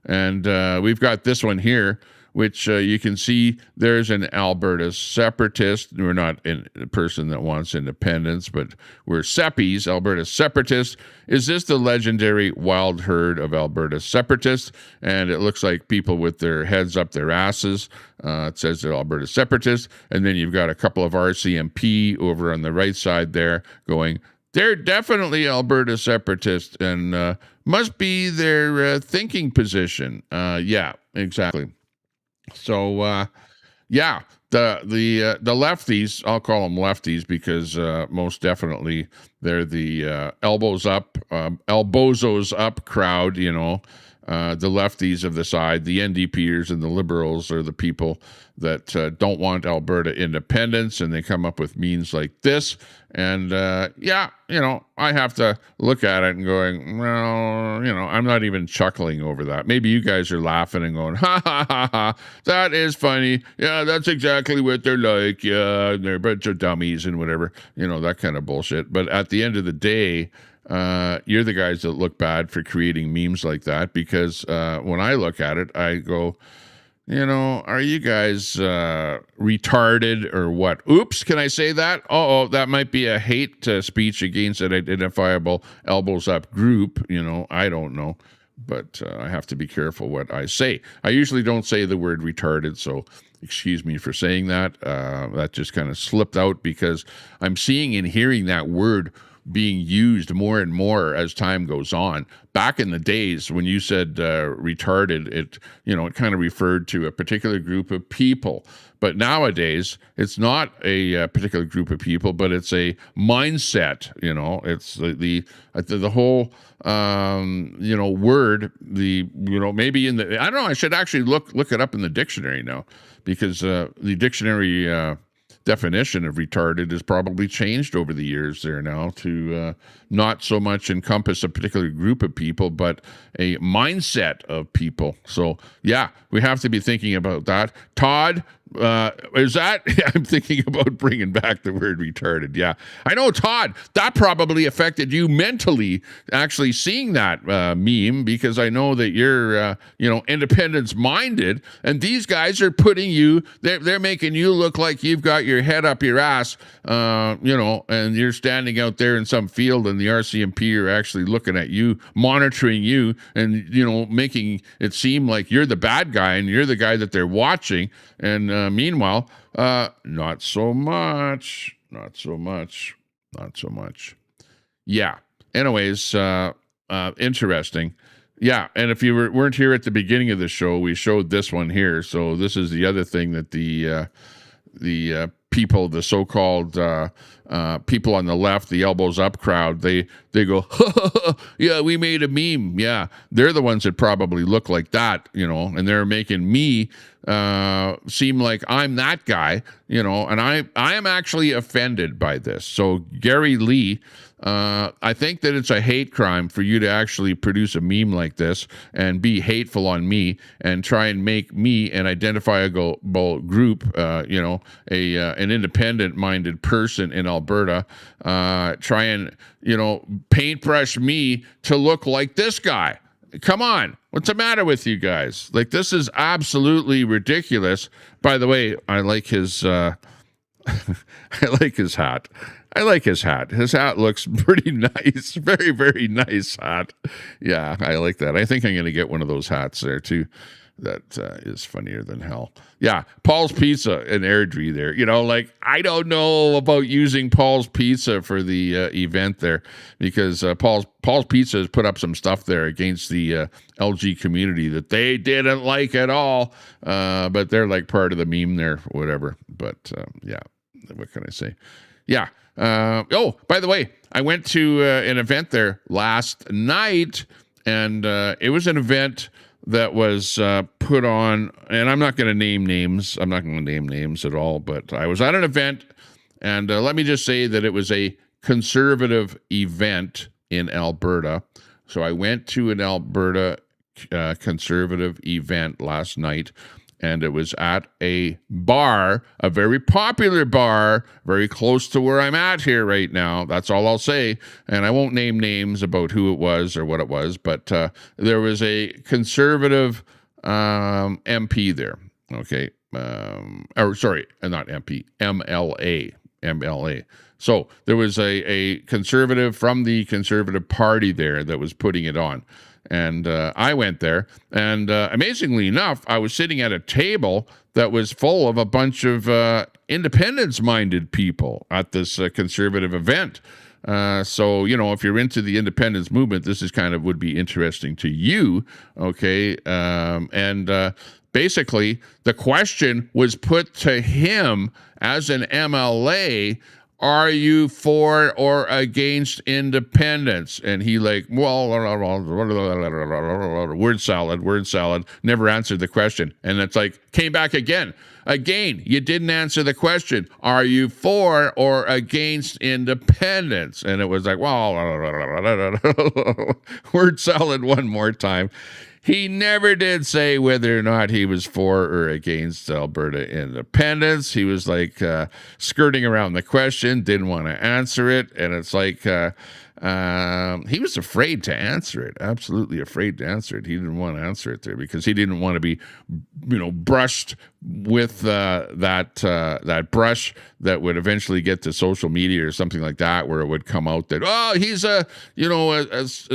And we've got this one here, which you can see there's an Alberta separatist. We're not a person that wants independence, but we're seppies, Alberta separatists. Is this the legendary wild herd of Alberta separatists? And it looks like people with their heads up their asses. It says they're Alberta separatists. And then you've got a couple of RCMP over on the right side there going, they're definitely Alberta separatists and must be their thinking position. Yeah, exactly. So, the lefties, I'll call them lefties because most definitely they're the elbows up, elbozos up crowd, the lefties of the side, the NDPers and the liberals are the people that don't want Alberta independence, and they come up with means like this. And, I have to look at it and going, well, I'm not even chuckling over that. Maybe you guys are laughing and going, ha, ha, ha, ha, that is funny. Yeah, that's exactly what they're like. Yeah, they're a bunch of dummies and whatever, that kind of bullshit. But at the end of the day, you're the guys that look bad for creating memes like that, because when I look at it, I go, are you guys retarded or what? Oops, can I say that? Oh, that might be a hate speech against an identifiable elbows up group. I don't know, but I have to be careful what I say. I usually don't say the word retarded, so excuse me for saying that. That just kind of slipped out because I'm seeing and hearing that word being used more and more as time goes on. Back in the days when you said retarded, it kind of referred to a particular group of people. But nowadays, it's not a particular group of people, but it's a mindset. It's the whole word. Maybe in the, I don't know. I should actually look it up in the dictionary now, because the dictionary definition of retarded has probably changed over the years there now to not so much encompass a particular group of people, but a mindset of people. So, yeah, we have to be thinking about that. Todd, is that? I'm thinking about bringing back the word retarded. Yeah, I know, Todd, that probably affected you mentally, actually seeing that meme, because I know that you're, independence minded, and these guys are putting you, they're making you look like you've got your head up your ass, and you're standing out there in some field, and the RCMP are actually looking at you, monitoring you, and, making it seem like you're the bad guy and you're the guy that they're watching. And meanwhile, not so much. Yeah. Anyways, interesting. Yeah, and if you weren't here at the beginning of the show, we showed this one here. So this is the other thing that the people, the so-called people on the left, the elbows up crowd, they go, yeah, we made a meme. Yeah, they're the ones that probably look like that, and they're making me seem like I'm that guy, and I am actually offended by this. So Gary Lee, I think that it's a hate crime for you to actually produce a meme like this and be hateful on me and try and make me an identifiable group, an independent-minded person in Alberta, try and, paintbrush me to look like this guy. Come on. What's the matter with you guys? Like, this is absolutely ridiculous. By the way, I like his I like his hat. I like his hat. His hat looks pretty nice. Very, very nice hat. Yeah, I like that. I think I'm going to get one of those hats there too. That is funnier than hell. Yeah, Paul's Pizza and Airdrie there. I don't know about using Paul's Pizza for the event there, because Paul's Pizza has put up some stuff there against the LG community that they didn't like at all. But they're like part of the meme there, whatever. But yeah, what can I say? Yeah. By the way, I went to an event there last night, and it was an event that was put on, and I'm not going to name names. I'm not going to name names at all, but I was at an event, and let me just say that it was a conservative event in Alberta. So I went to an Alberta conservative event last night, And it was at a bar, a very popular bar, very close to where I'm at here right now. That's all I'll say. And I won't name names about who it was or what it was, but there was a conservative MP there. Okay. Or sorry, not MP, MLA. So there was a conservative from the Conservative Party there that was putting it on. And I went there, and amazingly enough, I was sitting at a table that was full of a bunch of independence-minded people at this conservative event. So, you know, if you're into the independence movement, this is kind of would be interesting to you, okay? Basically, the question was put to him as an MLA, are you for or against independence? And he like, well, word salad, never answered the question. And it's like, came back again. Again, you didn't answer the question. Are you for or against independence? And it was like, well, word salad one more time. He never did say whether or not he was for or against Alberta independence. He was like skirting around the question, didn't want to answer it. And it's like he was afraid to answer it, absolutely afraid to answer it. He didn't want to answer it there because he didn't want to be, you know, brushed with that brush that would eventually get to social media or something like that, where it would come out that, oh, he's a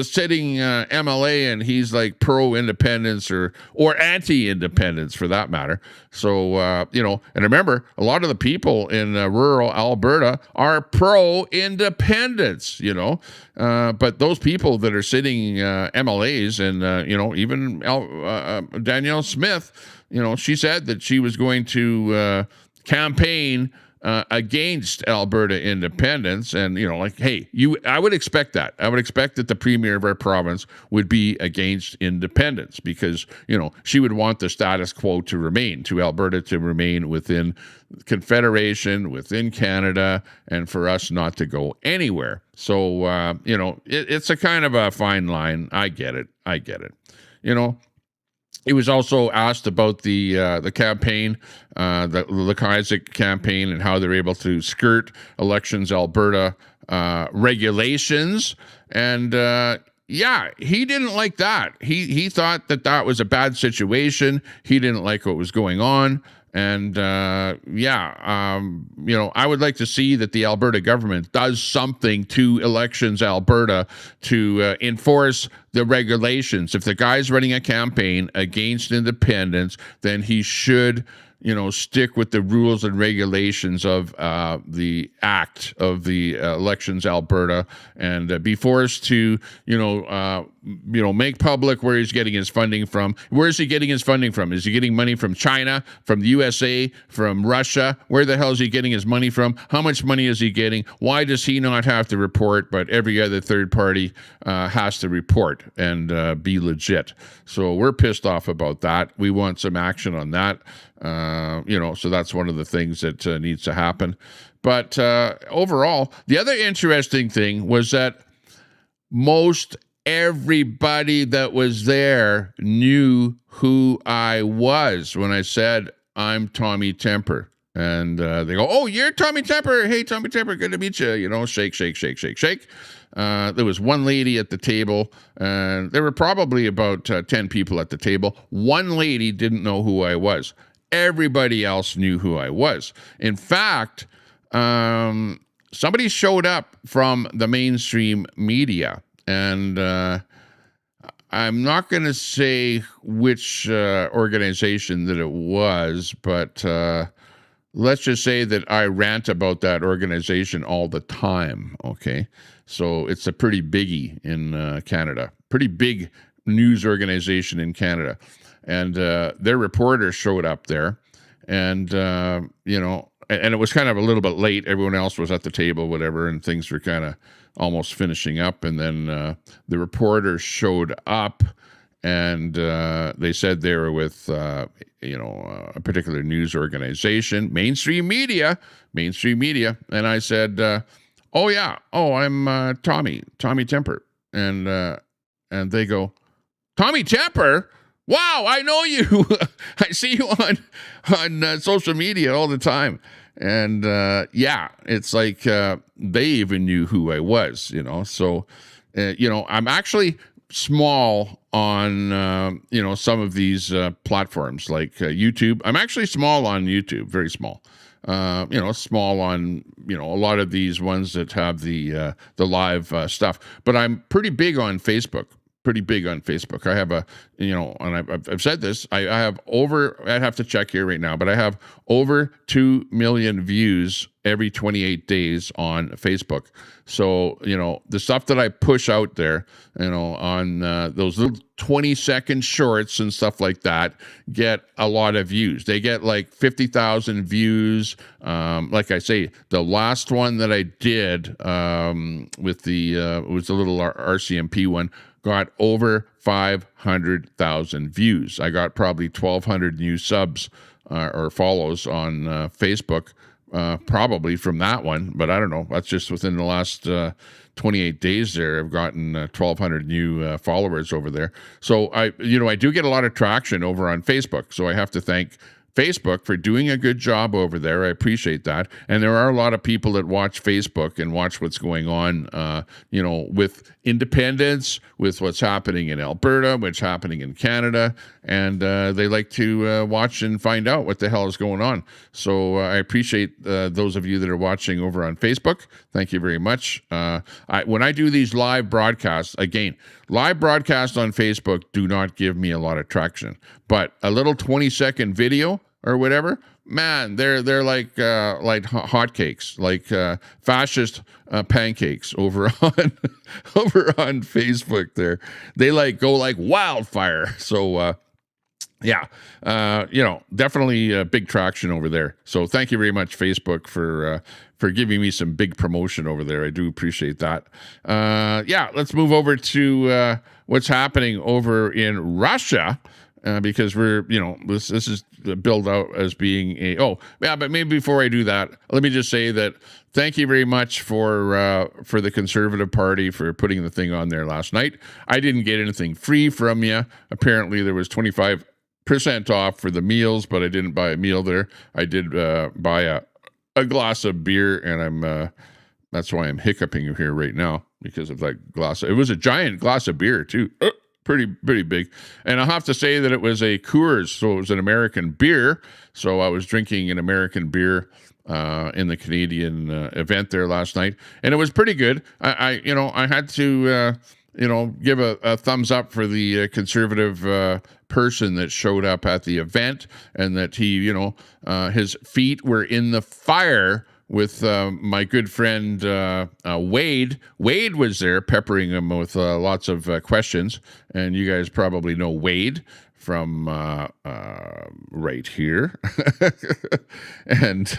sitting MLA and he's like pro-independence or anti-independence for that matter. So, and remember, a lot of the people in rural Alberta are pro-independence, but those people that are sitting MLAs and, even Danielle Smith, she said that she was going to campaign against Alberta independence. And, hey, I would expect that. I would expect that the premier of our province would be against independence because, she would want the status quo to remain, to Alberta to remain within Confederation, within Canada, and for us not to go anywhere. So, it's a kind of a fine line. I get it. He was also asked about the campaign, the Isaac campaign, and how they're able to skirt Elections Alberta regulations. And he didn't like that. He thought that was a bad situation. He didn't like what was going on. And, I would like to see that the Alberta government does something to Elections Alberta to enforce the regulations. If the guy's running a campaign against independence, then he should, stick with the rules and regulations of the act of the Elections Alberta and be forced to, make public where he's getting his funding from. Where is he getting his funding from? Is he getting money from China, from the USA, from Russia? Where the hell is he getting his money from? How much money is he getting? Why does he not have to report, but every other third party has to report and be legit? So we're pissed off about that. We want some action on that. So that's one of the things that needs to happen. But overall, the other interesting thing was that most everybody that was there knew who I was when I said, I'm Tommy Temper. And they go, oh, you're Tommy Temper. Hey, Tommy Temper, good to meet you. Shake, shake, shake, shake, shake. There was one lady at the table, and there were probably about 10 people at the table. One lady didn't know who I was. Everybody else knew who I was. In fact, somebody showed up from the mainstream media, and I'm not going to say which organization that it was, but let's just say that I rant about that organization all the time, okay? So it's a pretty biggie in Canada, pretty big news organization in Canada. And their reporter showed up there, and, and it was kind of a little bit late. Everyone else was at the table, whatever, and things were kind of almost finishing up. And then the reporter showed up, and they said they were with, a particular news organization, mainstream media. And I said, I'm Tommy Temper. And they go, Tommy Temper? wow, I know you. I see you on social media all the time. And yeah, it's like they even knew who I was, you know. So, you know, I'm actually small on, you know, some of these platforms like YouTube. I'm actually small on YouTube, very small. You know, small on, you know, a lot of these ones that have the live stuff. But I'm pretty big on Facebook. Pretty big on Facebook. I have a, you know, and I've said this, I have over, I'd have to check here right now, but I have over 2 million views every 28 days on Facebook. So, you know, the stuff that I push out there, you know, on those little 20-second shorts and stuff like that get a lot of views. They get like 50,000 views. Like I say, the last one that I did with the, it was a little RCMP one, got over 500,000 views. I got probably 1,200 new subs or follows on Facebook, probably from that one, but I don't know. That's just within the last 28 days there. I've gotten 1,200 new followers over there. So I do get a lot of traction over on Facebook. So I have to thank Facebook for doing a good job over there. I appreciate that. And there are a lot of people that watch Facebook and watch what's going on, you know, with independence, with what's happening in Alberta, what's happening in Canada, and they like to watch and find out what the hell is going on. So I appreciate those of you that are watching over on Facebook. Thank you very much. When I do these live broadcasts, again, live broadcasts on Facebook do not give me a lot of traction, but a little 20-second video or whatever, man, they're like hotcakes, like fascist pancakes over on over on Facebook. They like go like wildfire. So yeah, you know, definitely big traction over there. So thank you very much, Facebook, for giving me some big promotion over there. I do appreciate that. Yeah, let's move over to what's happening over in Russia. Because we're, you know, this is billed out as being but maybe before I do that, let me just say that thank you very much for the Conservative Party for putting the thing on there last night. I didn't get anything free from you. Apparently there was 25% off for the meals, but I didn't buy a meal there. I did buy a glass of beer, and that's why I'm hiccuping here right now, because of that glass. It was a giant glass of beer too. Pretty big. And I'll have to say that it was a Coors, so it was an American beer. So I was drinking an American beer in the Canadian event there last night, and it was pretty good. I had to give a thumbs up for the Conservative person that showed up at the event, and that he, his feet were in the fire with my good friend Wade. Wade was there peppering him with lots of questions, and you guys probably know Wade from right here. And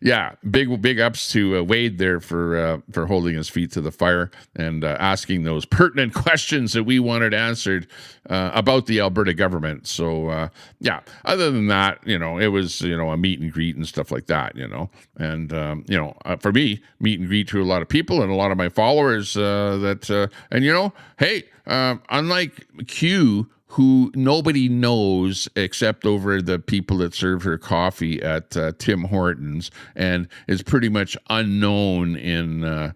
yeah, big ups to Wade there for holding his feet to the fire and asking those pertinent questions that we wanted answered about the Alberta government. So yeah, other than that, it was a meet and greet and stuff like that, and for me, meet and greet to a lot of people and a lot of my followers hey, unlike Q, who nobody knows except over the people that serve her coffee at Tim Hortons, and is pretty much unknown in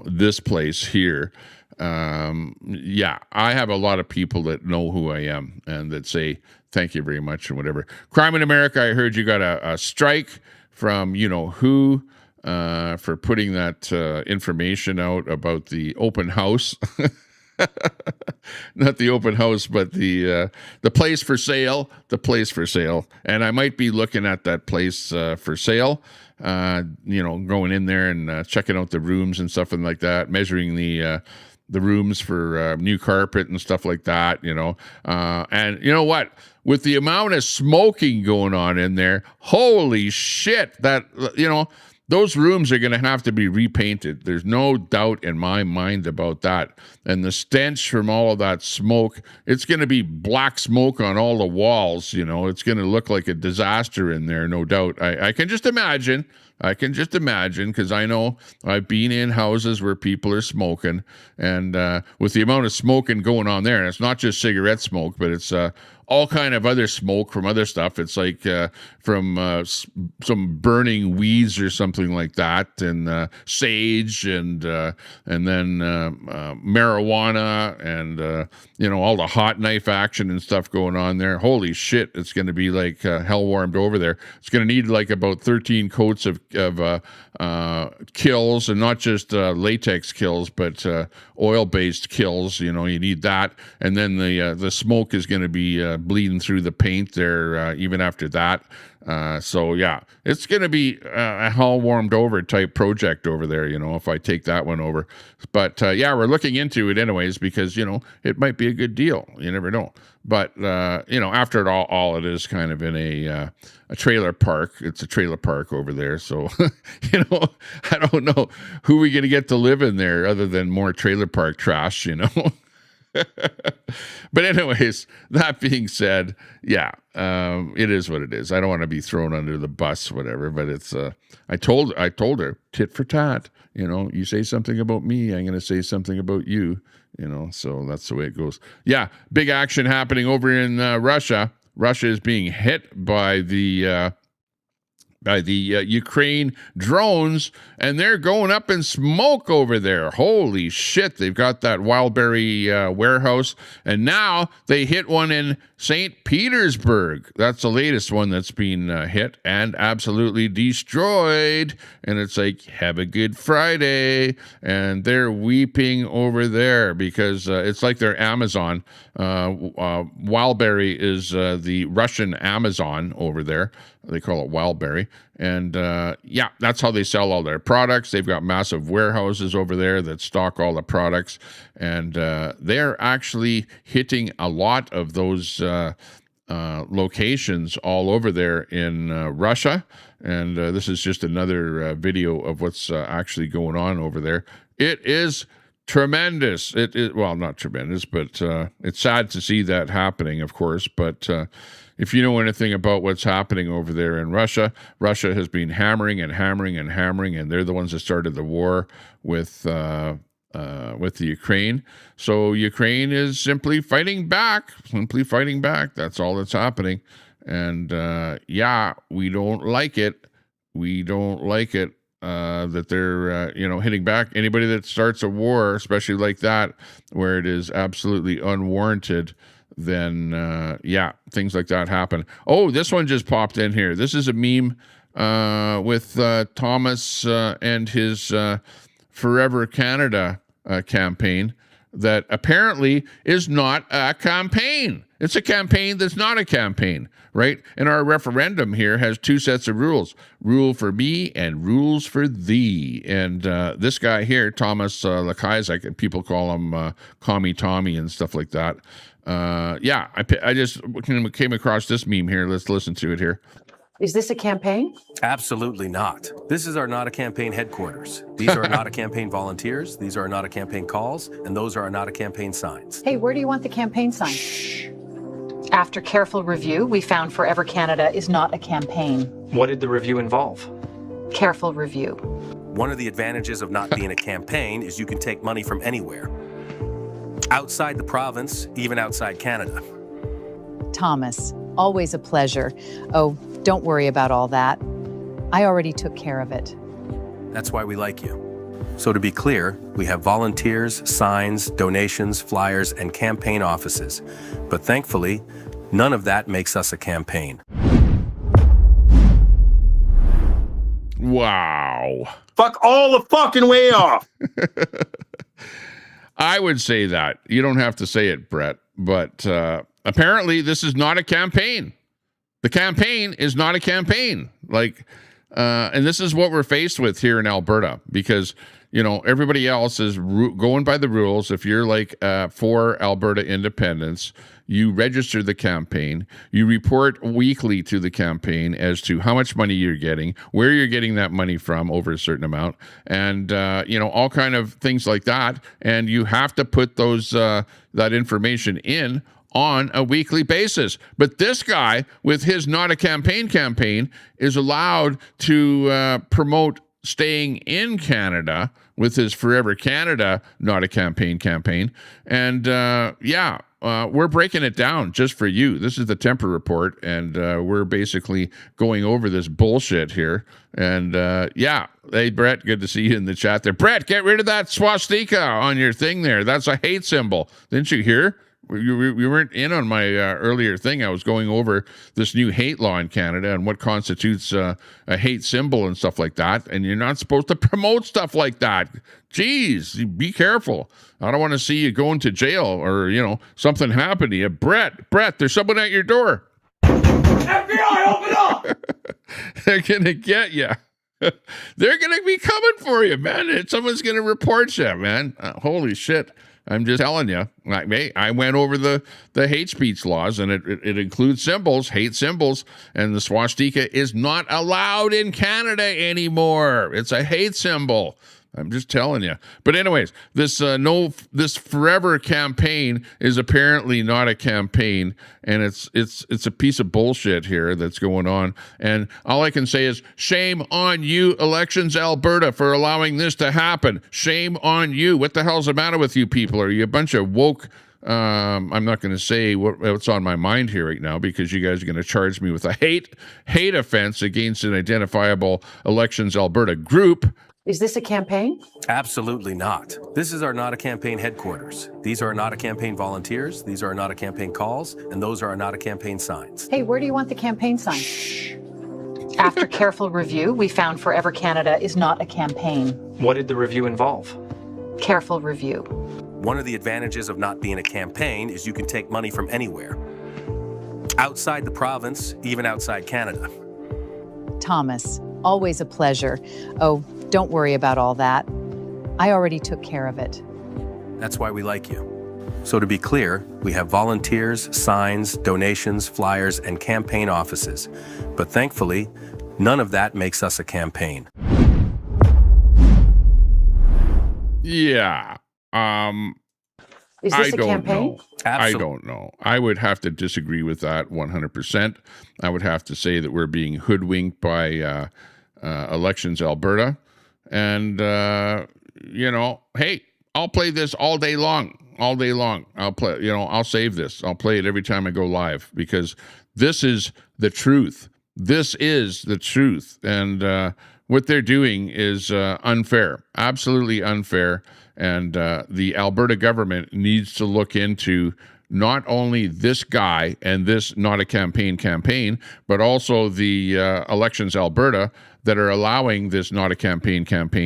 this place here. Yeah, I have a lot of people that know who I am and that say thank you very much and whatever. Crime in America, I heard you got a strike from who for putting that information out about the open house. Not the open house, but the place for sale. The place for sale, and I might be looking at that place for sale. Going in there and checking out the rooms and stuff and like that, measuring the rooms for new carpet and stuff like that. And you know what? With the amount of smoking going on in there, holy shit! That those rooms are going to have to be repainted. There's no doubt in my mind about that. And the stench from all of that smoke, it's going to be black smoke on all the walls. You know, it's going to look like a disaster in there, no doubt. I can just imagine. Because I know I've been in houses where people are smoking, and with the amount of smoking going on there, and it's not just cigarette smoke, but it's all kind of other smoke from other stuff. It's like from some burning weeds or something like that, and sage, and then marijuana, and you know, all the hot knife action and stuff going on there. Holy shit, it's going to be like hell warmed over there. It's going to need like about 13 coats of kills, and not just latex kills, but oil-based kills. You know, you need that, and then the smoke is going to be bleeding through the paint there even after that. So yeah, it's going to be a hell warmed over type project over there, you know, if I take that one over. But yeah, we're looking into it anyways, because, you know, it might be a good deal. You never know. But, you know, after all it is kind of in a trailer park. It's a trailer park over there. So, you know, I don't know who we're going to get to live in there other than more trailer park trash, you know. But anyways, that being said, yeah, it is what it is. I don't want to be thrown under the bus, whatever, but it's I told her tit for tat, you know, you say something about me, I'm going to say something about you, you know, so that's the way it goes. Yeah, big action happening over in Russia. Russia is being hit by the Ukraine drones, and they're going up in smoke over there. Holy shit, they've got that Wildberry warehouse, and now they hit one in St. Petersburg. That's the latest one that's been hit and absolutely destroyed. And it's like, have a good Friday. And they're weeping over there because it's like their Amazon. Wildberry is the Russian Amazon over there. They call it Wildberry. And yeah, that's how they sell all their products. They've got massive warehouses over there that stock all the products. And they're actually hitting a lot of those locations all over there in Russia. And this is just another video of what's actually going on over there. It is tremendous. It is, well, not tremendous, but it's sad to see that happening, of course. But if you know anything about what's happening over there in Russia, Russia has been hammering and hammering and hammering, and they're the ones that started the war with the Ukraine. So Ukraine is simply fighting back. That's all that's happening. And yeah, we don't like it. That they're, you know, hitting back. Anybody that starts a war, especially like that, where it is absolutely unwarranted, then, yeah, things like that happen. Oh, this one just popped in here. This is a meme with Thomas and his Forever Canada campaign that apparently is not a campaign. It's a campaign that's not a campaign, right? And our referendum here has two sets of rules: rule for me and rules for thee. And this guy here, Thomas Lakaisak, people call him Commie Tommy and stuff like that. Yeah, I just came across this meme here. Let's listen to it here.
Is this a campaign?
Absolutely not. This is our Not a Campaign headquarters. These are Not a Campaign volunteers. These are Not a Campaign calls. And those are our Not a Campaign signs.
Hey, where do you want the campaign sign?
Shh.
After careful review, we found Forever Canada is not a campaign.
What did the review involve?
Careful review.
One of the advantages of not being a campaign is you can take money from anywhere. Outside the province, even outside Canada.
Thomas, always a pleasure. Oh, don't worry about all that. I already took care of it.
That's why we like you. So to be clear, we have volunteers, signs, donations, flyers, and campaign offices. But thankfully, none of that makes us a campaign.
Wow.
Fuck all the fucking way off.
I would say that. You don't have to say it, Brett. But apparently this is not a campaign. The campaign is not a campaign. Like, and this is what we're faced with here in Alberta, because everybody else is going by the rules. If you're like for Alberta independence, you register the campaign, you report weekly to the campaign as to how much money you're getting, where you're getting that money from over a certain amount, and all kind of things like that. And you have to put those that information in on a weekly basis. But this guy, with his not a campaign, is allowed to promote staying in Canada with his Forever Canada not a campaign. And we're breaking it down just for you. This is the Temper Report, and we're basically going over this bullshit here. And hey, Brett, good to see you in the chat there. Brett, get rid of that swastika on your thing there. That's a hate symbol. Didn't you hear? You weren't in on my earlier thing. I was going over this new hate law in Canada and what constitutes a hate symbol and stuff like that. And you're not supposed to promote stuff like that. Jeez, be careful. I don't want to see you going to jail or, something happen to you. Brett, there's someone at your door.
FBI, open up!
They're going to get you. They're going to be coming for you, man. Someone's going to report you, man. Holy shit. I'm just telling you. I went over the hate speech laws, and it includes symbols, hate symbols, and the swastika is not allowed in Canada anymore. It's a hate symbol. I'm just telling you. But anyways, this Forever campaign is apparently not a campaign, and it's a piece of bullshit here that's going on. And all I can say is shame on you, Elections Alberta, for allowing this to happen. Shame on you. What the hell's the matter with you people? Are you a bunch of woke? I'm not going to say what's on my mind here right now, because you guys are going to charge me with a hate offense against an identifiable Elections Alberta group.
Is this a campaign?
Absolutely not. This is our Not a Campaign headquarters. These are Not a Campaign volunteers, these are Not a Campaign calls, and those are Not a Campaign signs.
Hey, where do you want the campaign sign? Shh. After careful review, we found Forever Canada is not a campaign.
What did the review involve?
Careful review.
One of the advantages of not being a campaign is you can take money from anywhere. Outside the province, even outside Canada.
Thomas, always a pleasure. Oh, don't worry about all that. I already took care of it.
That's why we like you. So to be clear, we have volunteers, signs, donations, flyers, and campaign offices. But thankfully, none of that makes us a campaign.
Yeah.
Is this a campaign?
I don't know. I would have to disagree with that 100%. I would have to say that we're being hoodwinked by Elections Alberta. And, hey, I'll play this all day long. I'll save this. I'll play it every time I go live, because this is the truth. This is the truth. And what they're doing is unfair, absolutely unfair. And the Alberta government needs to look into not only this guy and this not a campaign, but also the Elections Alberta that are allowing this not a campaign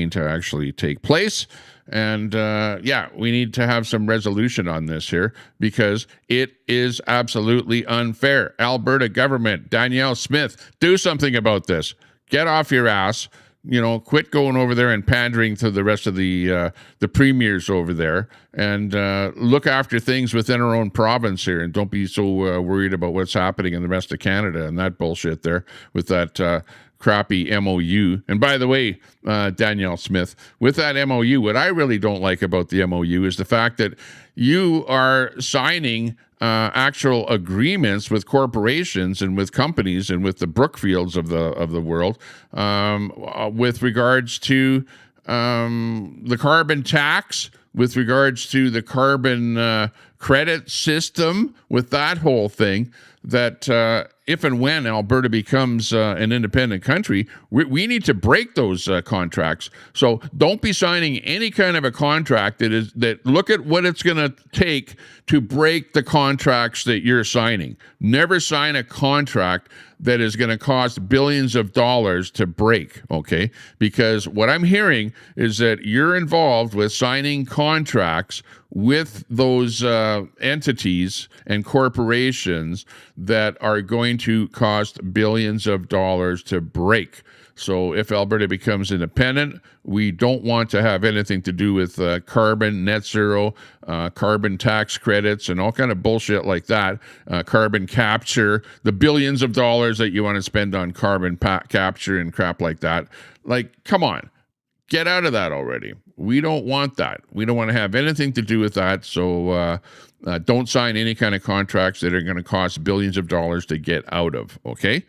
to actually take place. And we need to have some resolution on this here, because it is absolutely unfair. Alberta government, Danielle Smith, do something about this. Get off your ass. Quit going over there and pandering to the rest of the premiers over there, and look after things within our own province here, and don't be so worried about what's happening in the rest of Canada and that bullshit there with that crappy MOU. And by the way, Danielle Smith, with that MOU, what I really don't like about the MOU is the fact that you are signing actual agreements with corporations and with companies and with the Brookfields of the world with regards to the carbon tax, with regards to the carbon credit system, with that whole thing, that if and when Alberta becomes an independent country, we need to break those contracts. So don't be signing any kind of a contract that look at what it's going to take to break the contracts that you're signing. Never sign a contract that is going to cost billions of dollars to break, okay? Because what I'm hearing is that you're involved with signing contracts with those entities and corporations that are going to cost billions of dollars to break. So if Alberta becomes independent, we don't want to have anything to do with carbon, net zero, carbon tax credits, and all kind of bullshit like that. Carbon capture, the billions of dollars that you want to spend on carbon capture and crap like that. Like, come on, get out of that already. We don't want that. We don't want to have anything to do with that. So don't sign any kind of contracts that are going to cost billions of dollars to get out of, okay?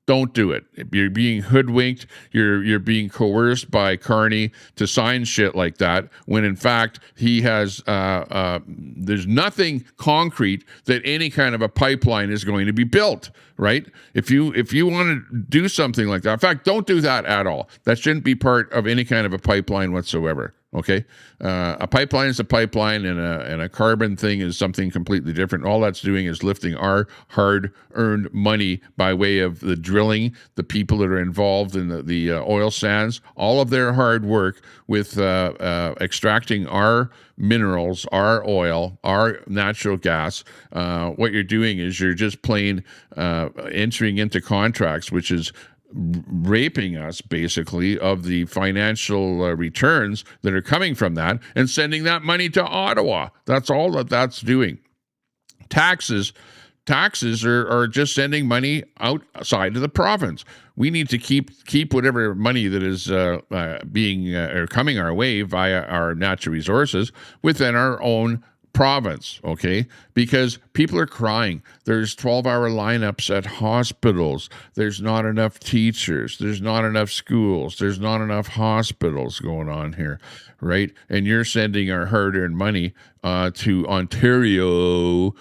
Don't do it. You're being hoodwinked. You're being coerced by Carney to sign shit like that, when in fact he has there's nothing concrete that any kind of a pipeline is going to be built, right? If you want to do something like that, in fact, don't do that at all. That shouldn't be part of any kind of a pipeline whatsoever. Okay, a pipeline is a pipeline, and a carbon thing is something completely different. All that's doing is lifting our hard-earned money by way of the drilling, the people that are involved in the oil sands, all of their hard work with extracting our minerals, our oil, our natural gas. What you're doing is you're just plain entering into contracts, which is raping us basically of the financial returns that are coming from that, and sending that money to Ottawa. That's all that's doing. Taxes are just sending money outside of the province. We need to keep whatever money that is being or coming our way via our natural resources within our own province, okay? Because people are crying. There's 12-hour lineups at hospitals. There's not enough teachers. There's not enough schools. There's not enough hospitals going on here, right? And you're sending our hard-earned money to Ontario,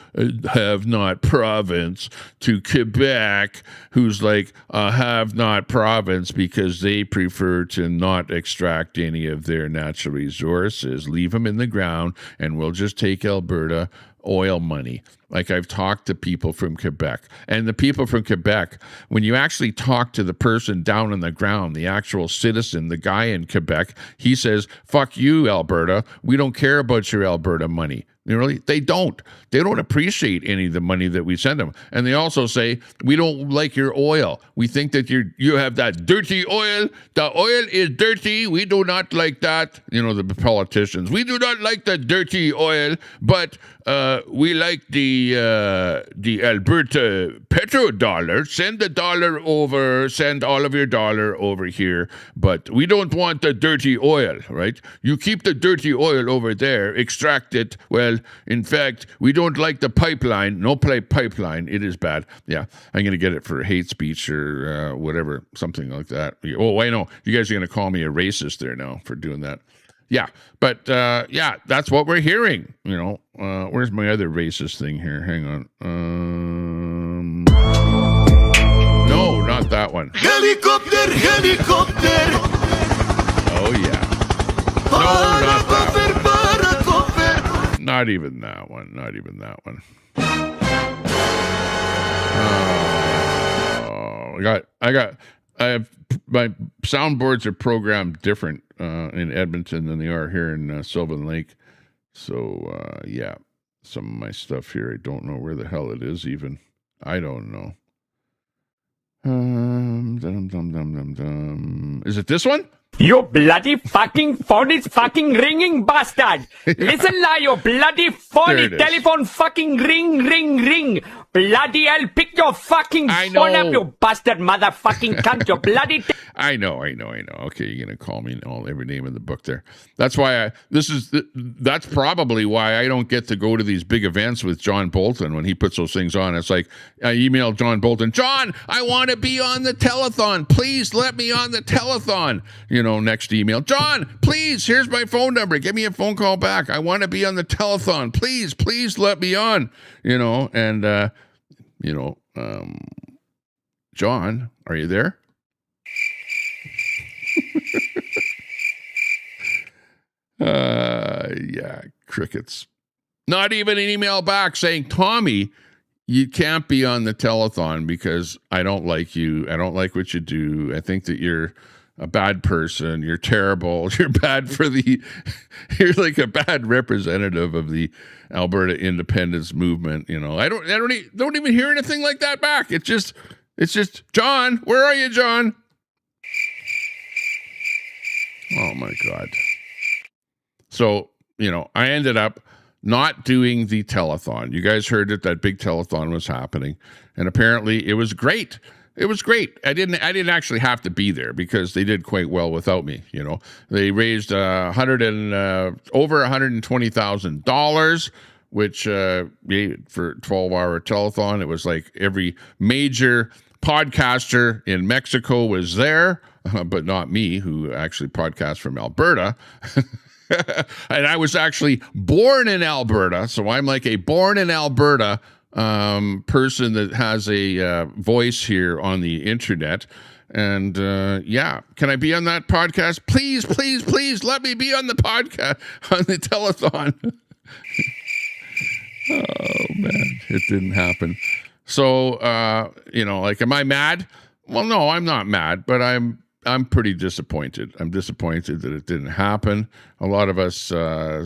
have-not province, to Quebec, who's like a have-not province because they prefer to not extract any of their natural resources, leave them in the ground, and we'll just take Alberta oil money. Like, I've talked to people from Quebec, and the people from Quebec, when you actually talk to the person down on the ground, the actual citizen, the guy in Quebec, he says, fuck you, Alberta. We don't care about your Alberta money. Really? They don't. They don't appreciate any of the money that we send them. And they also say, we don't like your oil. We think that you have that dirty oil. The oil is dirty. We do not like that. You know, the politicians. We do not like the dirty oil, but we like the Alberta petrodollar. Send the dollar over. Send all of your dollar over here. But we don't want the dirty oil, right? You keep the dirty oil over there. Extract it. Well, in fact, we don't like the pipeline. No pipeline. It is bad. Yeah, I'm going to get it for hate speech or whatever, something like that. Oh, I know. You guys are going to call me a racist there now for doing that. Yeah, but yeah, that's what we're hearing. You know, where's my other racist thing here? Hang on. No, not that one.
Helicopter.
Oh yeah. No, not that one. Not even that one. Not even that one. I have my soundboards are programmed different in Edmonton than they are here in Sylvan Lake. So yeah, some of my stuff here, I don't know where the hell it is even. I don't know. Is it this one?
You bloody fucking phone is fucking ringing, bastard! Listen now, you bloody phone, telephone fucking ring. Bloody hell, pick your fucking phone up, you bastard motherfucking cunt, you bloody...
I know. Okay, you're going to call me every name in the book there. That's why that's probably why I don't get to go to these big events with John Bolton when he puts those things on. It's like, I email John Bolton, John, I want to be on the telethon. Please let me on the telethon. You know, next email, John, please, here's my phone number. Give me a phone call back. I want to be on the telethon. Please let me on. You know, and, John, are you there? Yeah, crickets. Not even an email back saying, Tommy, you can't be on the telethon because I don't like you. I don't like what you do. I think that you're a bad person. You're terrible. You're bad for you're like a bad representative of the Alberta independence movement. You know, I don't even hear anything like that back. It's just, John, where are you, John? Oh my God. So, you know, I ended up not doing the telethon. You guys heard that big telethon was happening, and apparently it was great. It was great. I didn't actually have to be there because they did quite well without me. You know, they raised over $120,000, which for 12-hour telethon, it was like every major podcaster in Mexico was there, but not me, who actually podcasts from Alberta. And I was actually born in Alberta, so I'm like a born in Alberta person that has a voice here on the internet. And yeah, can I be on that podcast? Please, please, please let me be on the podcast, on the telethon. Oh man, it didn't happen. So you know, like, am I mad? Well, no, I'm not mad, but I'm pretty disappointed. I'm disappointed that it didn't happen. A lot of us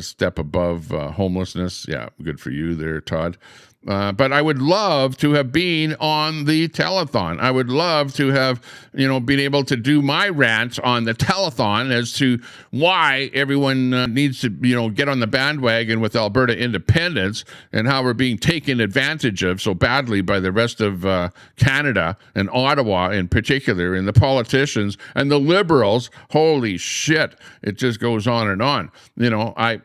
step above homelessness. Yeah, good for you there, Todd. But I would love to have been on the telethon. I would love to have, you know, been able to do my rant on the telethon as to why everyone needs to, you know, get on the bandwagon with Alberta independence and how we're being taken advantage of so badly by the rest of Canada and Ottawa in particular, and the politicians and the Liberals. Holy shit. It just goes on and on. You know, I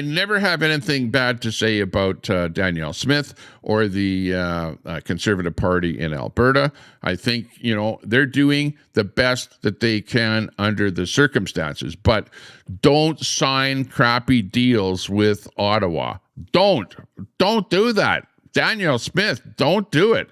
never have anything bad to say about Danielle Smith or the Conservative Party in Alberta. I think, you know, they're doing the best that they can under the circumstances, but don't sign crappy deals with Ottawa. Don't do that. Danielle Smith, don't do it.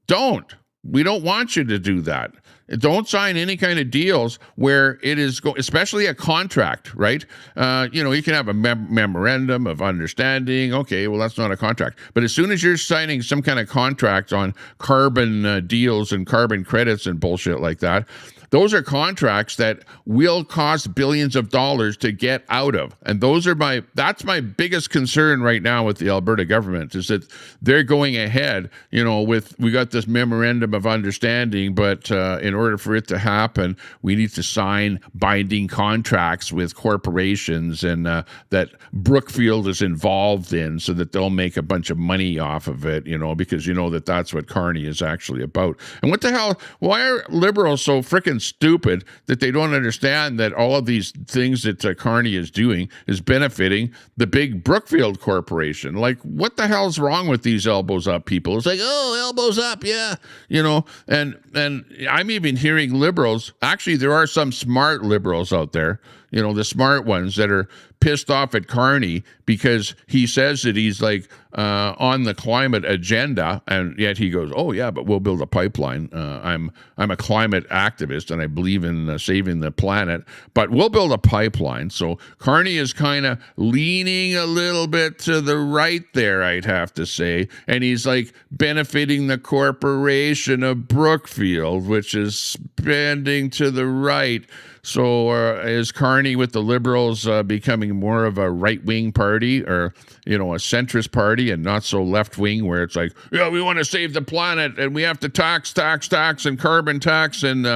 Don't. We don't want you to do that. Don't sign any kind of deals where it is, especially a contract, right? You know, you can have a memorandum of understanding. Okay, well, that's not a contract. But as soon as you're signing some kind of contract on carbon deals and carbon credits and bullshit like that, those are contracts that will cost billions of dollars to get out of. And that's my biggest concern right now with the Alberta government, is that they're going ahead, you know, we got this memorandum of understanding, but in order for it to happen, we need to sign binding contracts with corporations and that Brookfield is involved in, so that they'll make a bunch of money off of it, you know, because you know that's what Carney is actually about. And what the hell, why are Liberals so freaking stupid that they don't understand that all of these things that Carney is doing is benefiting the big Brookfield Corporation? Like, what the hell's wrong with these elbows up people? It's like, oh, elbows up, yeah, you know. And I'm even hearing Liberals. Actually, there are some smart Liberals out there, you know, the smart ones that are pissed off at Carney because he says that he's like on the climate agenda, and yet he goes, oh yeah, but we'll build a pipeline. I'm a climate activist and I believe in saving the planet, but we'll build a pipeline. So Carney is kind of leaning a little bit to the right there, I'd have to say, and he's like benefiting the corporation of Brookfield, which is spending to the right. So is Carney with the Liberals becoming more of a right-wing party, or, you know, a centrist party, and not so left-wing where it's like, yeah, we want to save the planet and we have to tax and carbon tax and,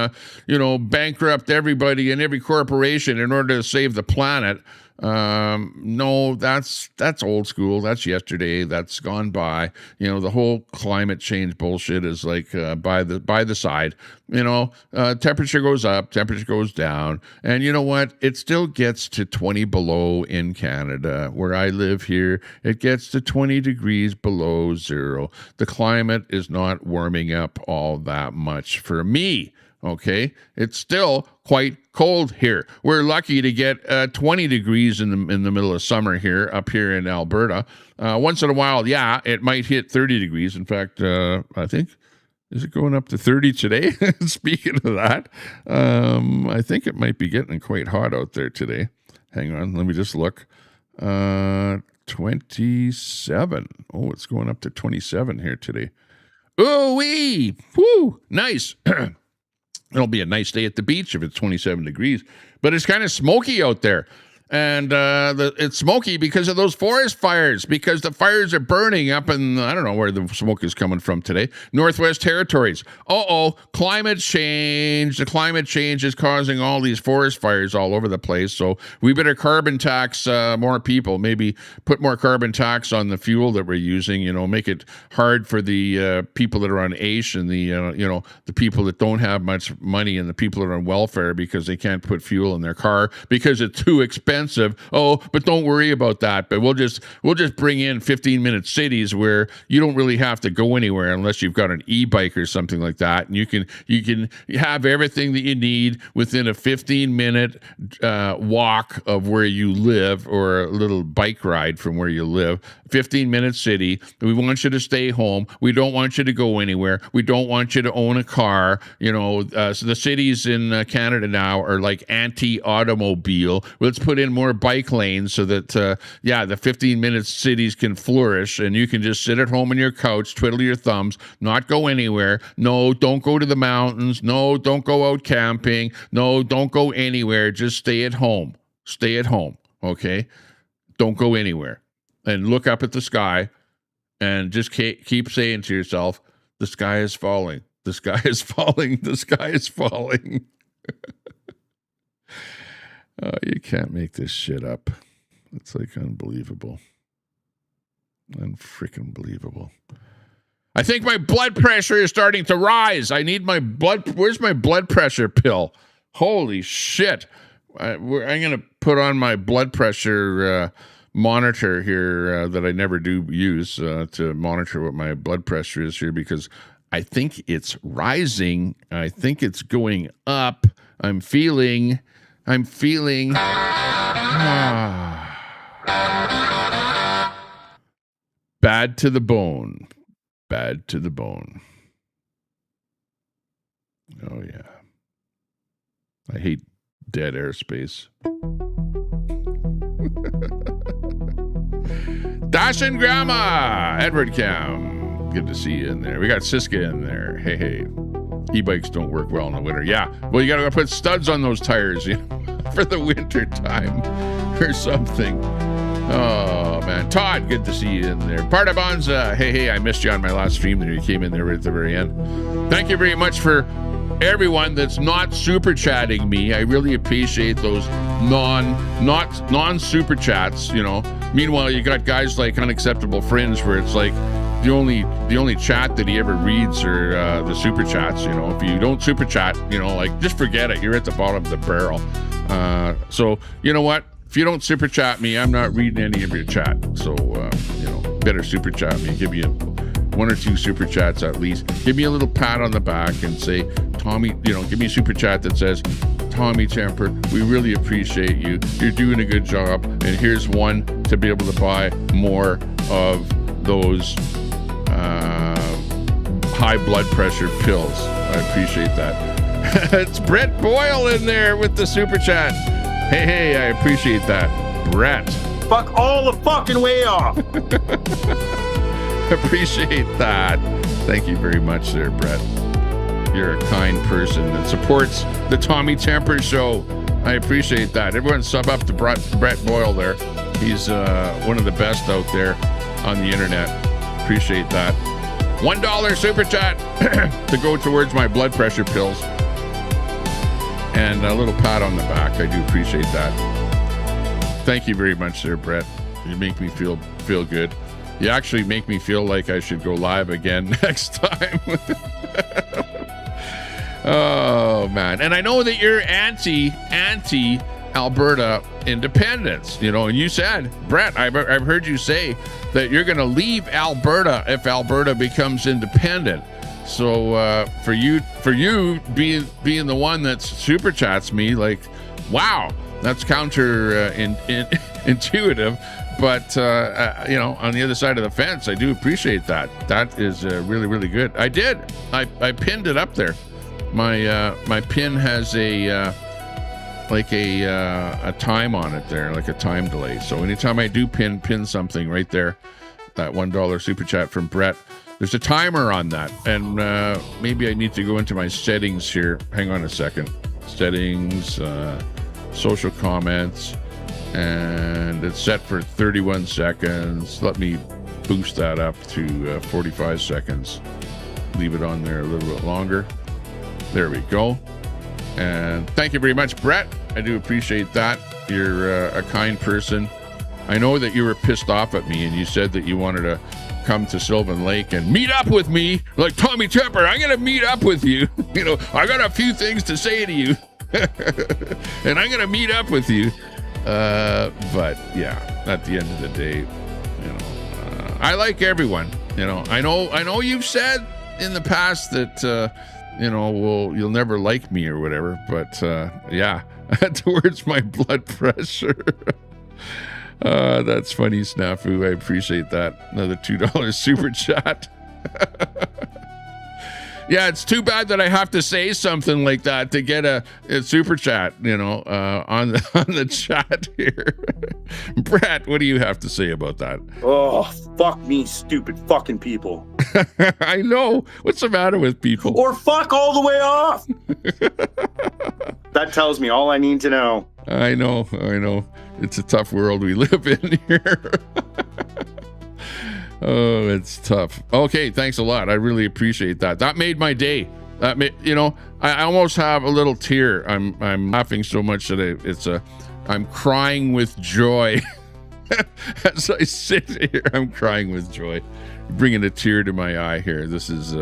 you know, bankrupt everybody and every corporation in order to save the planet? No, that's old school. That's yesterday. That's gone by. You know, the whole climate change bullshit is like by the side. You know, temperature goes up, temperature goes down, and you know what? It still gets to 20 below in Canada. Where I live here, it gets to 20 degrees below zero. The climate is not warming up all that much for me. Okay, it's still quite cold here. We're lucky to get 20 degrees in the middle of summer here, up here in Alberta. Once in a while, yeah, it might hit 30 degrees. In fact, I think, is it going up to 30 today? Speaking of that, I think it might be getting quite hot out there today. Hang on, let me just look. 27. Oh, it's going up to 27 here today. Ooh-wee! Woo! Nice. It'll be a nice day at the beach if it's 27 degrees. But it's kind of smoky out there. And it's smoky because of those forest fires, because the fires are burning up in, I don't know where the smoke is coming from today, Northwest Territories. Climate change. The climate change is causing all these forest fires all over the place. So we better carbon tax more people, maybe put more carbon tax on the fuel that we're using, make it hard for the people that are on AISH and the people that don't have much money and the people that are on welfare because they can't put fuel in their car because it's too expensive. But don't worry about that. But we'll just bring in 15-minute cities where you don't really have to go anywhere unless you've got an e-bike or something like that, and you can have everything that you need within a 15-minute walk of where you live, or a little bike ride from where you live. 15-minute city. We want you to stay home. We don't want you to go anywhere. We don't want you to own a car. So the cities in Canada now are like anti-automobile. Let's put in more bike lanes so that the 15-minute cities can flourish, and you can just sit at home on your couch, twiddle your thumbs, not go anywhere. No, don't go to the mountains. No, don't go out camping. No, don't go anywhere. Just stay at home. Stay at home, okay? Don't go anywhere. And look up at the sky and just keep saying to yourself, the sky is falling. The sky is falling. The sky is falling. You can't make this shit up. It's like unbelievable. Unfreaking believable. I think my blood pressure is starting to rise. I need my where's my blood pressure pill? Holy shit. I'm going to put on my blood pressure monitor here that I never do use to monitor what my blood pressure is here, because I think it's rising. I think it's going up. I'm feeling bad to the bone. Bad to the bone. Oh, yeah. I hate dead airspace. Dash and Grandma, Edward Cam. Good to see you in there. We got Siska in there. Hey. E-bikes don't work well in the winter. Yeah. Well, you got to put studs on those tires, for the winter time or something. Oh, man. Todd, good to see you in there. Parta Bonza. Hey, I missed you on my last stream there. You came in there right at the very end. Thank you very much for everyone that's not super chatting me. I really appreciate those non super chats, Meanwhile, you got guys like Unacceptable Fringe where it's like the only chat that he ever reads are the super chats, If you don't super chat, just forget it. You're at the bottom of the barrel. So you know what? If you don't super chat me, I'm not reading any of your chat. So better super chat me. Give me one or two super chats at least. Give me a little pat on the back and say, Tommy, give me a super chat that says, Tommy Temper, we really appreciate you. You're doing a good job. And here's one to be able to buy more of those high blood pressure pills. I appreciate that. It's Brett Boyle in there with the super chat. Hey, I appreciate that. Brett.
Fuck all the fucking way off.
Appreciate that. Thank you very much there, Brett. You're a kind person that supports the Tommy Temper Show. I appreciate that. Everyone sub up to Brett Boyle there. He's one of the best out there on the internet. Appreciate that. $1 super chat to go towards my blood pressure pills. And a little pat on the back. I do appreciate that. Thank you very much there, Brett. You make me feel good. You actually make me feel like I should go live again next time. Oh, man. And I know that you're anti Alberta independence, and you said, Brett, I've heard you say that you're going to leave Alberta if Alberta becomes independent. So for you being the one that super chats me, like, wow, that's counter intuitive. But on the other side of the fence, I do appreciate that. That is really, really good. I did. I pinned it up there. My pin has a a time on it there, like a time delay. So anytime I do pin something right there, that $1 super chat from Brett, there's a timer on that. And maybe I need to go into my settings here. Hang on a second. Settings, social comments, and it's set for 31 seconds. Let me boost that up to 45 seconds. Leave it on there a little bit longer. There we go. And thank you very much, Brett. I do appreciate that. You're a kind person. I know that you were pissed off at me and you said that you wanted to come to Sylvan Lake and meet up with me like Tommy Tepper. I'm going to meet up with you. You know, I got a few things to say to you and I'm going to meet up with you. But yeah, at the end of the day, you know, I like everyone. You know, I know you've said in the past that, you know, you'll never like me or whatever, but yeah, towards my blood pressure. That's funny, Snafu. I appreciate that. Another $2 super chat. Yeah, it's too bad that I have to say something like that to get a super chat, you know, on the chat here. Brett, what do you have to say about that?
Oh, fuck me, stupid fucking people.
I know. What's the matter with people?
Or fuck all the way off. That tells me all I need to know.
I know. It's a tough world we live in here. Oh, it's tough. Okay, thanks a lot. I really appreciate that. That made my day. That made, you know, I almost have a little tear. I'm laughing so much that I'm crying with joy. As I sit here, I'm crying with joy, bringing a tear to my eye here. This is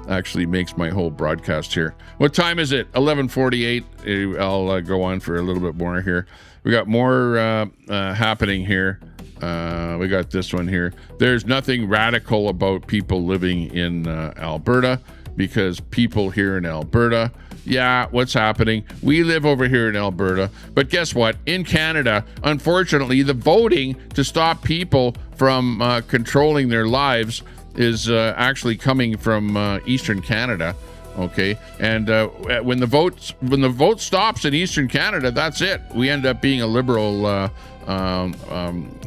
actually makes my whole broadcast here. What time is it? 11:48. I'll go on for a little bit more here. We got more happening here. We got this one here. There's nothing radical about people living in Alberta, because people here in Alberta, yeah, what's happening? We live over here in Alberta, but guess what? In Canada, unfortunately, the voting to stop people from controlling their lives is actually coming from Eastern Canada. Okay, and when the vote stops in Eastern Canada, that's it. We end up being a liberal.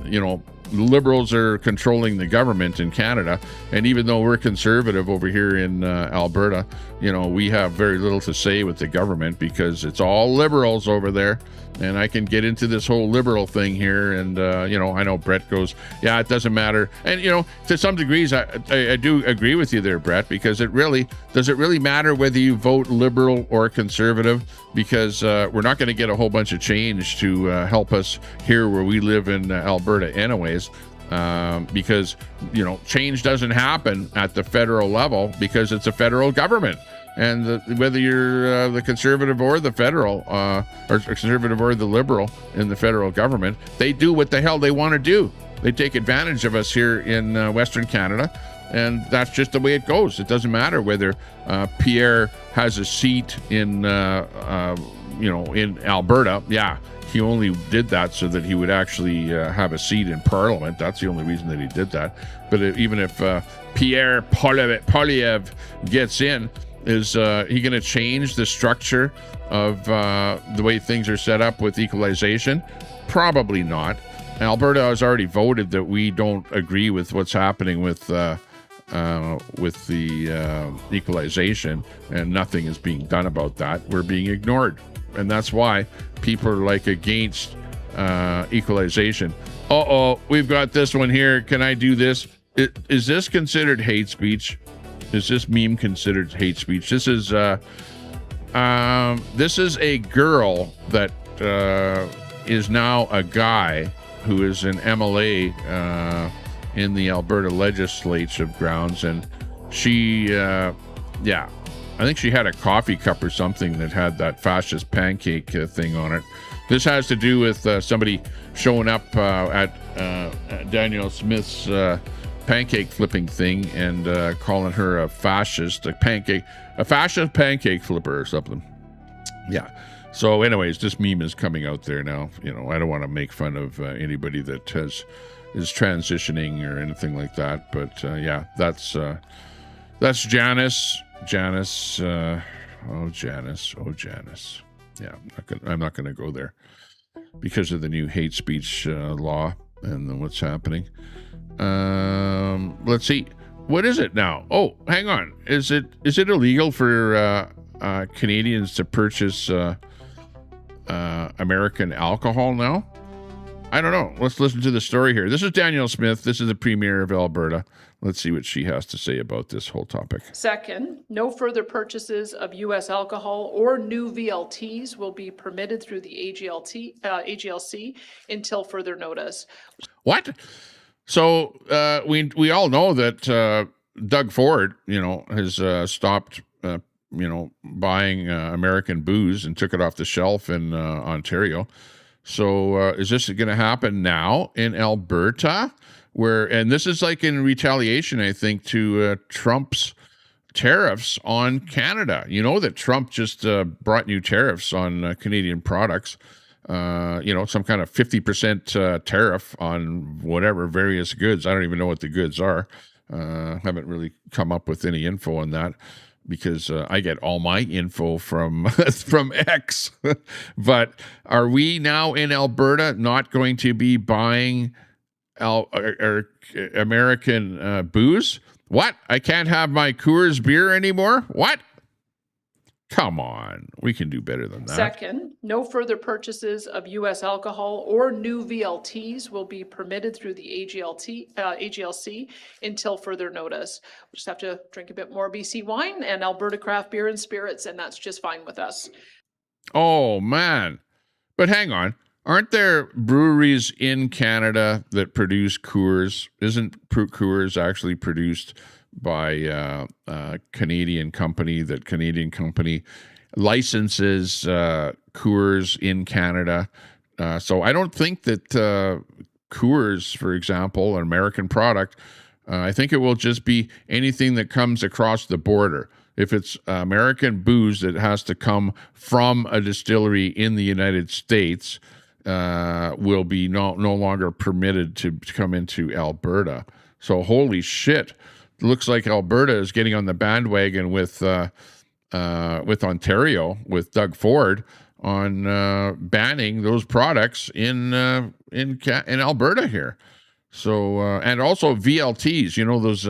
You know, liberals are controlling the government in Canada, and even though we're conservative over here in Alberta, you know, we have very little to say with the government because it's all liberals over there. And I can get into this whole liberal thing here, and you know, I know Brett goes, yeah, it doesn't matter, and you know, to some degrees, I do agree with you there, Brett, because does it really matter whether you vote liberal or conservative? Because we're not going to get a whole bunch of change to help us here where we live in Alberta, anyways. Because you know, change doesn't happen at the federal level because it's a federal government. And whether you're the conservative or the federal, or conservative or the liberal in the federal government, they do what the hell they want to do. They take advantage of us here in Western Canada, and that's just the way it goes. It doesn't matter whether Pierre has a seat in, you know, in Alberta. Yeah, he only did that so that he would actually have a seat in Parliament. That's the only reason that he did that. But even if Pierre Poilievre gets in, is he going to change the structure of the way things are set up with equalization? Probably not. Alberta has already voted that we don't agree with what's happening with the equalization, and nothing is being done about that. We're being ignored, and that's why people are like against equalization. We've got this one here. Can I do this? Is this considered hate speech? Is this meme considered hate speech? This is a girl that is now a guy who is an MLA in the Alberta legislative grounds, and she, I think she had a coffee cup or something that had that fascist pancake thing on it. This has to do with somebody showing up at Daniel Smith's pancake flipping thing and calling her a fascist pancake flipper or something. Yeah. So anyways, this meme is coming out there now. You know, I don't want to make fun of anybody that is transitioning or anything like that. But yeah, that's Janice. Janice. Oh, Janice. Yeah, I'm not going to go there because of the new hate speech law and what's happening. Let's see. What is it now? Oh, hang on. Is it illegal for Canadians to purchase American alcohol now? I don't know. Let's listen to the story here. This is Danielle Smith. This is the Premier of Alberta. Let's see what she has to say about this whole topic.
Second, no further purchases of U.S. alcohol or new VLTs will be permitted through the AGLC until further notice.
What? So we all know that Doug Ford, has stopped, buying American booze and took it off the shelf in Ontario. So is this going to happen now in Alberta? And this is like in retaliation, I think, to Trump's tariffs on Canada. You know that Trump just brought new tariffs on Canadian products. Some kind of 50% tariff on whatever various goods. I don't even know what the goods are. Haven't really come up with any info on that because I get all my info from X. But are we now in Alberta not going to be buying American booze? What? I can't have my Coors beer anymore? What? Come on. We can do better than that.
Second, no further purchases of U.S. alcohol or new VLTs will be permitted through the AGLC until further notice. We just have to drink a bit more BC wine and Alberta craft beer and spirits, and that's just fine with us.
Oh, man. But hang on. Aren't there breweries in Canada that produce Coors? Isn't Coors actually produced by a Canadian company? That Canadian company licenses Coors in Canada. So I don't think that Coors, for example, an American product, I think it will just be anything that comes across the border. If it's American booze that has to come from a distillery in the United States, will be no longer permitted to come into Alberta. So holy shit. It looks like Alberta is getting on the bandwagon with Ontario, with Doug Ford, on banning those products in Alberta here. So and also VLTs, those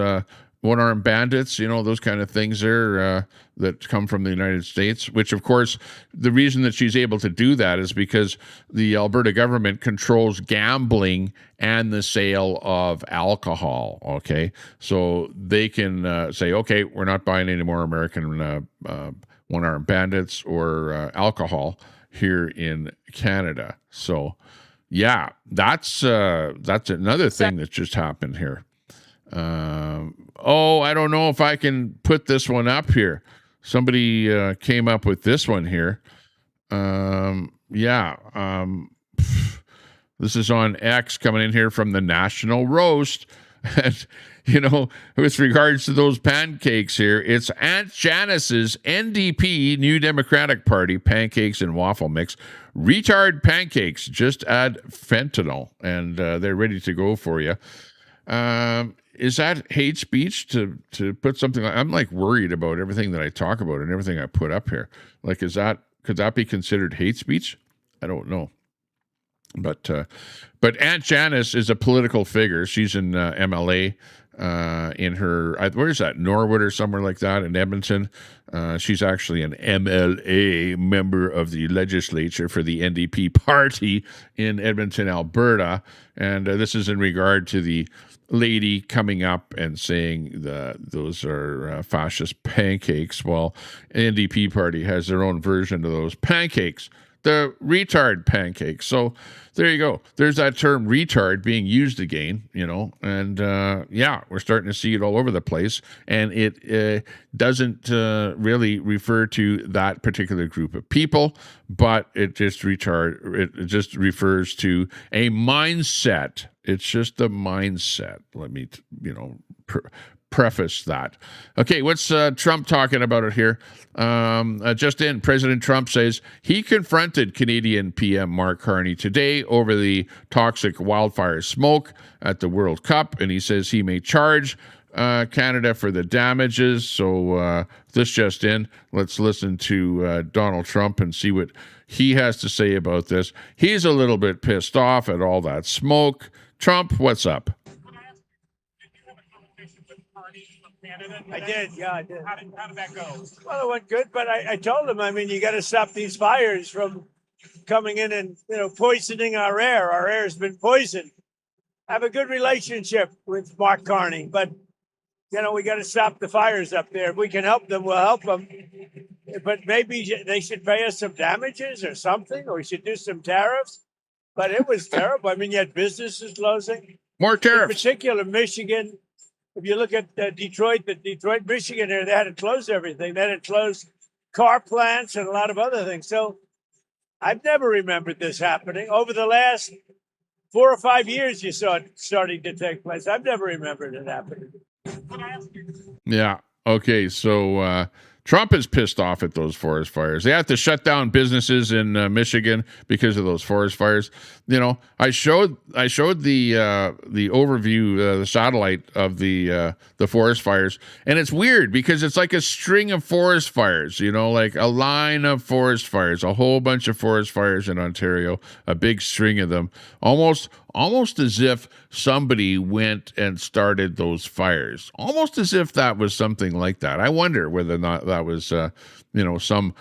one-armed bandits, those kind of things there that come from the United States, which, of course, the reason that she's able to do that is because the Alberta government controls gambling and the sale of alcohol, okay? So they can say, okay, we're not buying any more American one-armed bandits or alcohol here in Canada. So, yeah, that's another thing that just happened here. I don't know if I can put this one up here. Somebody came up with this one here. This is on X, coming in here from the National Roast. And, with regards to those pancakes here, it's Aunt Janice's NDP, New Democratic Party, pancakes and waffle mix. Retard pancakes, just add fentanyl, and they're ready to go for you. Is that hate speech to put something like, I'm like worried about everything that I talk about and everything I put up here. Like, could that be considered hate speech? I don't know. But Aunt Janice is a political figure. She's in MLA in her, where is that? Norwood or somewhere like that in Edmonton. She's actually an MLA, member of the legislature for the NDP party in Edmonton, Alberta. And this is in regard to the lady coming up and saying that those are fascist pancakes. Well, NDP party has their own version of those pancakes, the retard pancakes. So there you go. There's that term retard being used again, and we're starting to see it all over the place. And it doesn't really refer to that particular group of people, but it just refers to a mindset. It's just a mindset. Let me, preface that. Okay, what's Trump talking about it here? Just in, President Trump says he confronted Canadian PM Mark Carney today over the toxic wildfire smoke at the World Cup, and he says he may charge Canada for the damages. So this just in, let's listen to Donald Trump and see what he has to say about this. He's a little bit pissed off at all that smoke. Trump, what's up?
I did, yeah, I did. How did that go? Well, it went good, but I told him, I mean, you got to stop these fires from coming in and, poisoning our air. Our air has been poisoned. I have a good relationship with Mark Carney, but, we got to stop the fires up there. If we can help them, we'll help them. But maybe they should pay us some damages or something, or we should do some tariffs. But it was terrible. I mean, you had businesses closing.
More tariffs.
In particular, Michigan. If you look at Detroit, Michigan, they had to close everything. They had to close car plants and a lot of other things. So I've never remembered this happening. Over the last 4 or 5 years, you saw it starting to take place. I've never remembered it happening.
Yeah. Okay. So Trump is pissed off at those forest fires. They have to shut down businesses in Michigan because of those forest fires. I showed the overview, the satellite of the forest fires, and it's weird because it's like a string of forest fires. Like a line of forest fires, a whole bunch of forest fires in Ontario, a big string of them, almost as if somebody went and started those fires, almost as if that was something like that. I wonder whether or not that was, some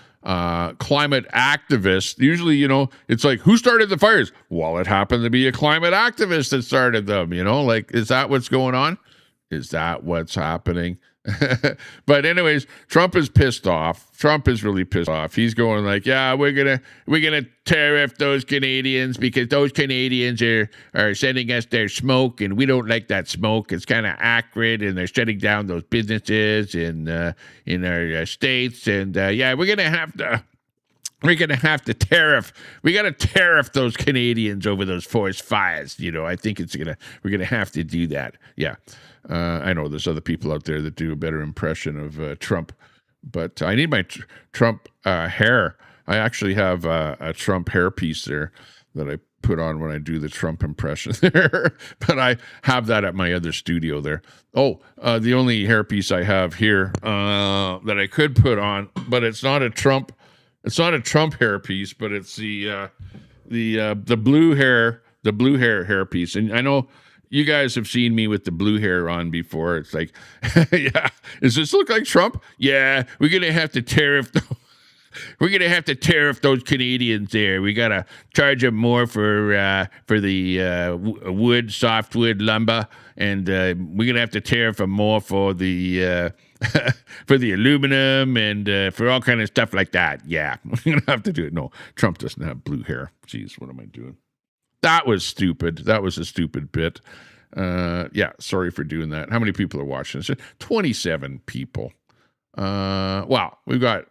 climate activist. Usually, it's like, who started the fires? Well, it happened to be a climate activist that started them, like, is that what's going on? Is that what's happening? But anyways, Trump is pissed off. Trump is really pissed off. He's going like, yeah, we're gonna tariff those Canadians because those Canadians are sending us their smoke, and we don't like that smoke. It's kind of acrid, and they're shutting down those businesses in our states. And yeah, we're gonna have to tariff. We got to tariff those Canadians over those forest fires. I think we're gonna have to do that. Yeah. I know there's other people out there that do a better impression of Trump, but I need my Trump hair. I actually have a Trump hairpiece there that I put on when I do the Trump impression there, but I have that at my other studio there. Oh, the only hairpiece I have here that I could put on, but it's not a Trump hairpiece, but it's the blue hair hairpiece. And I know you guys have seen me with the blue hair on before. It's like, yeah, does this look like Trump? Yeah, we're gonna have to tariff. We're gonna have to tariff those Canadians there. We gotta charge them more for the softwood lumber, and we're gonna have to tariff them more for the for the aluminum and for all kind of stuff like that. Yeah, we're gonna have to do it. No, Trump doesn't have blue hair. Jeez, what am I doing? That was stupid. That was a stupid bit. Yeah, sorry for doing that. How many people are watching this? 27 people. Wow, we've got,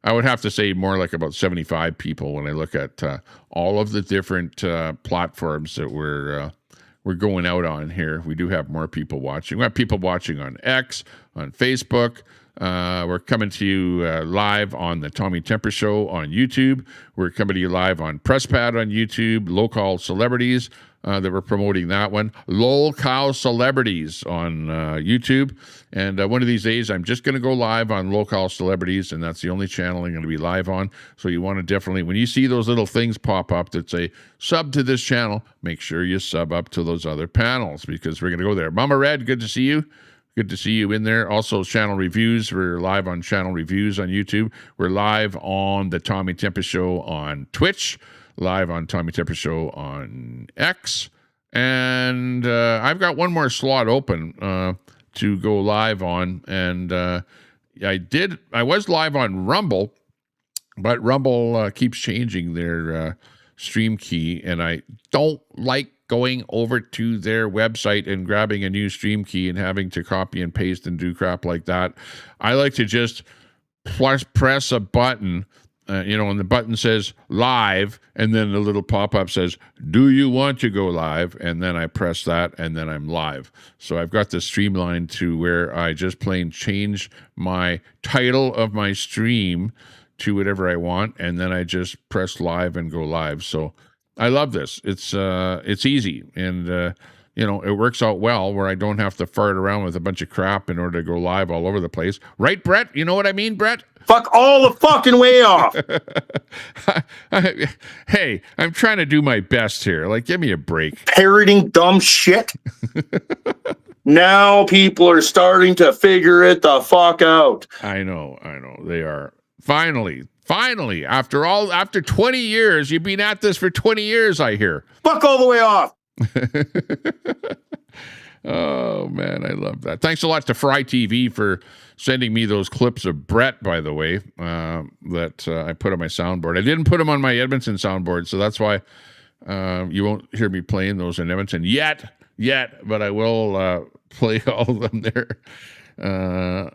I would have to say more like about 75 people when I look at all of the different platforms that we're going out on here. We do have more people watching. We have people watching on X, on Facebook. We're coming to you live on the Tommy Temper Show on YouTube. We're coming to you live on PressPad on YouTube. Local Celebrities, that we're promoting that one. Local Celebrities on YouTube. And one of these days, I'm just going to go live on Local Celebrities, and that's the only channel I'm going to be live on. So you want to definitely, when you see those little things pop up that say, sub to this channel, make sure you sub up to those other panels, because we're going to go there. Mama Red, good to see you. Good to see you in there. Also, channel reviews. We're live on channel reviews on YouTube. We're live on the Tommy Tempest Show on Twitch. Live on Tommy Tempest Show on X. And I've got one more slot open to go live on. And I was live on Rumble, but Rumble keeps changing their stream key, and I don't like going over to their website and grabbing a new stream key and having to copy and paste and do crap like that. I like to just press a button, and the button says live, and then the little pop-up says, do you want to go live? And then I press that, and then I'm live. So I've got this streamlined to where I just plain change my title of my stream to whatever I want, and then I just press live and go live. So I love this. It's easy, and you know, it works out well where I don't have to fart around with a bunch of crap in order to go live all over the place. Right, Brett? You know what I mean, Brett?
Fuck all the fucking way off.
Hey, I'm trying to do my best here. Like, give me a break.
Parroting dumb shit. Now people are starting to figure it the fuck out.
I know. They are. Finally, after 20 years, you've been at this for 20 years, I hear.
Fuck all the way off.
Oh, man, I love that. Thanks a lot to Fry TV for sending me those clips of Brett, by the way, that I put on my soundboard. I didn't put them on my Edmonton soundboard, so that's why you won't hear me playing those in Edmonton yet, but I will play all of them there.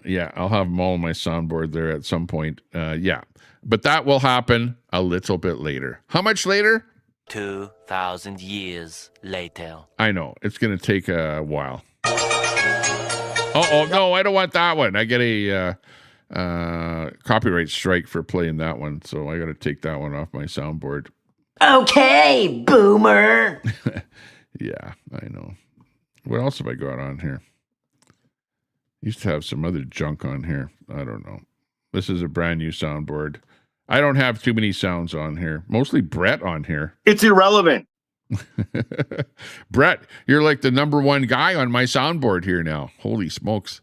Yeah, I'll have them all on my soundboard there at some point. Yeah, but that will happen a little bit later. How much later?
2,000 years later.
I know. It's going to take a while. Oh, no, I don't want that one. I get a copyright strike for playing that one, so I got to take that one off my soundboard.
Okay, boomer.
Yeah, I know. What else have I got on here? Used to have some other junk on here. I don't know. This is a brand new soundboard. I don't have too many sounds on here. Mostly Brett on here.
It's irrelevant.
Brett, you're like the number one guy on my soundboard here now. Holy smokes.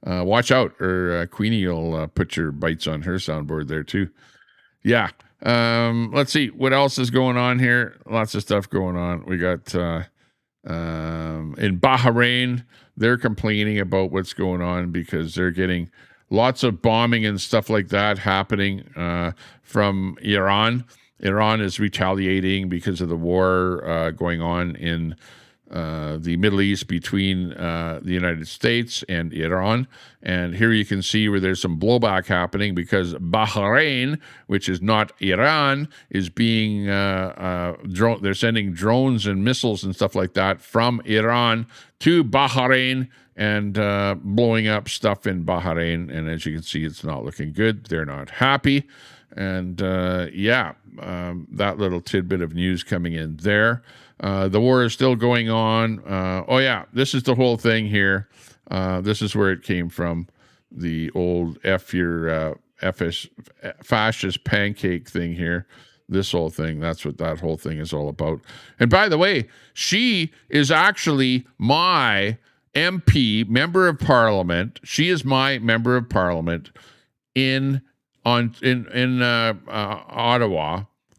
Watch out, or Queenie will put your bites on her soundboard there too. Yeah. Let's see. What else is going on here? Lots of stuff going on. We got in Bahrain, they're complaining about what's going on because they're getting lots of bombing and stuff like that happening from Iran. Iran is retaliating because of the war going on in the Middle East between the United States and Iran. And here you can see where there's some blowback happening because Bahrain, which is not Iran, is being they're sending drones and missiles and stuff like that from Iran to Bahrain and blowing up stuff in Bahrain. And as you can see, it's not looking good. They're not happy. And that little tidbit of news coming in there. The war is still going on. This is the whole thing here. This is where it came from. The old fascist pancake thing here. This whole thing, that's what that whole thing is all about. And by the way, she is actually my MP, member of parliament. She is my member of parliament in Ottawa,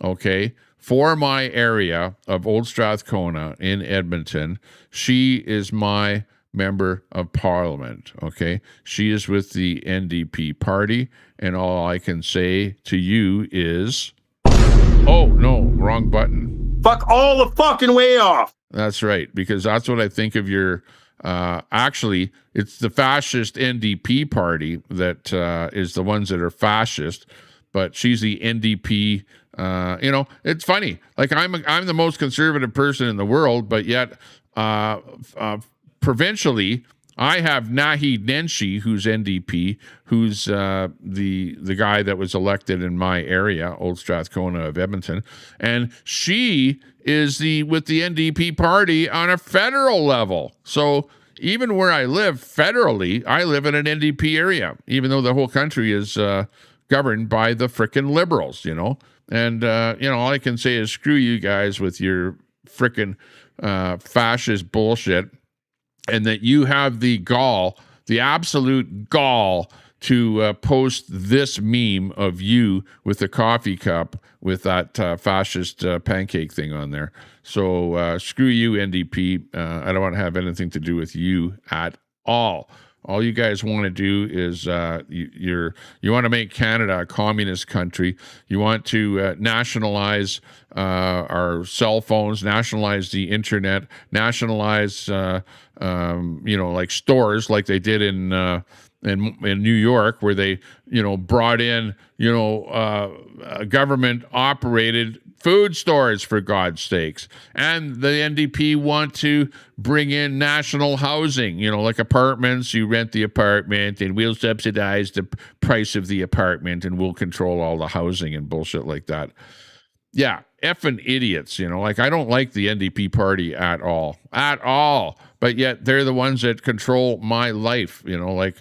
okay, for my area of Old Strathcona in Edmonton. She is my member of parliament, okay? She is with the NDP party, and all I can say to you is, oh, no, wrong button.
Fuck all the fucking way off.
That's right, because that's what I think of your... actually, it's the fascist NDP party that is the ones that are fascist, but she's the NDP. It's funny. Like I'm the most conservative person in the world, but yet provincially, I have Naheed Nenshi, who's NDP, who's the guy that was elected in my area, Old Strathcona of Edmonton, and she is with the NDP party on a federal level. So even where I live federally, I live in an NDP area, even though the whole country is governed by the frickin' liberals, And, all I can say is screw you guys with your frickin' fascist bullshit, and that you have the gall, the absolute gall, to post this meme of you with a coffee cup with that fascist pancake thing on there. So screw you, NDP. I don't want to have anything to do with you at all. All you guys want to do is you want to make Canada a communist country. You want to nationalize our cell phones, nationalize the internet, nationalize like stores like they did in New York, where they brought in government operated food stores, for God's sakes. And the NDP want to bring in national housing, like apartments. You rent the apartment and we'll subsidize the price of the apartment and we'll control all the housing and bullshit like that. yeah, effing idiots, you know, like I don't like the NDP party at all, but yet they're the ones that control my life, you know, like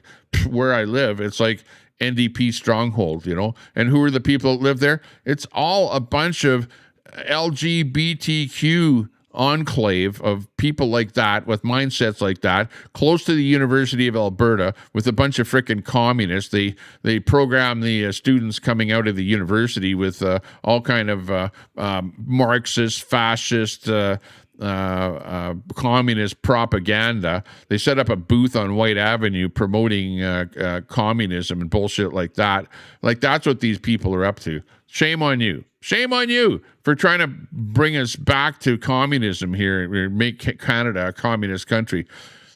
where I live, it's like NDP stronghold, you know, and who are the people that live there? It's all a bunch of LGBTQ enclave of people like that with mindsets like that, close to the University of Alberta, with a bunch of frickin' communists. They program the students coming out of the university with all kind of Marxist, fascist, communist propaganda. They set up a booth on White Avenue promoting communism and bullshit like that. Like that's what these people are up to. Shame on you. Shame on you for trying to bring us back to communism here, make Canada a communist country.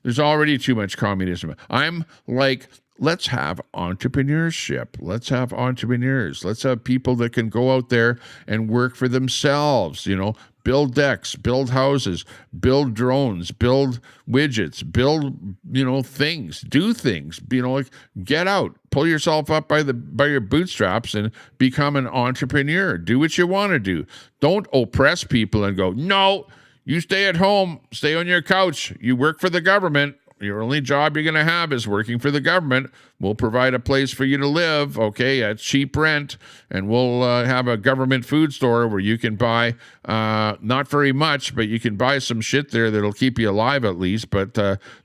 There's already too much communism. I'm like, let's have entrepreneurship. Let's have entrepreneurs. Let's have people that can go out there and work for themselves, you know, build decks, build houses, build drones, build widgets, build, you know, things, do things, you know, like get out, pull yourself up by your bootstraps and become an entrepreneur. Do what you want to do. Don't oppress people and go, no, you stay at home, stay on your couch. You work for the government. Your only job you're going to have is working for the government. We'll provide a place for you to live, okay, at cheap rent, and we'll have a government food store where you can buy, not very much, but you can buy some shit there that'll keep you alive at least, but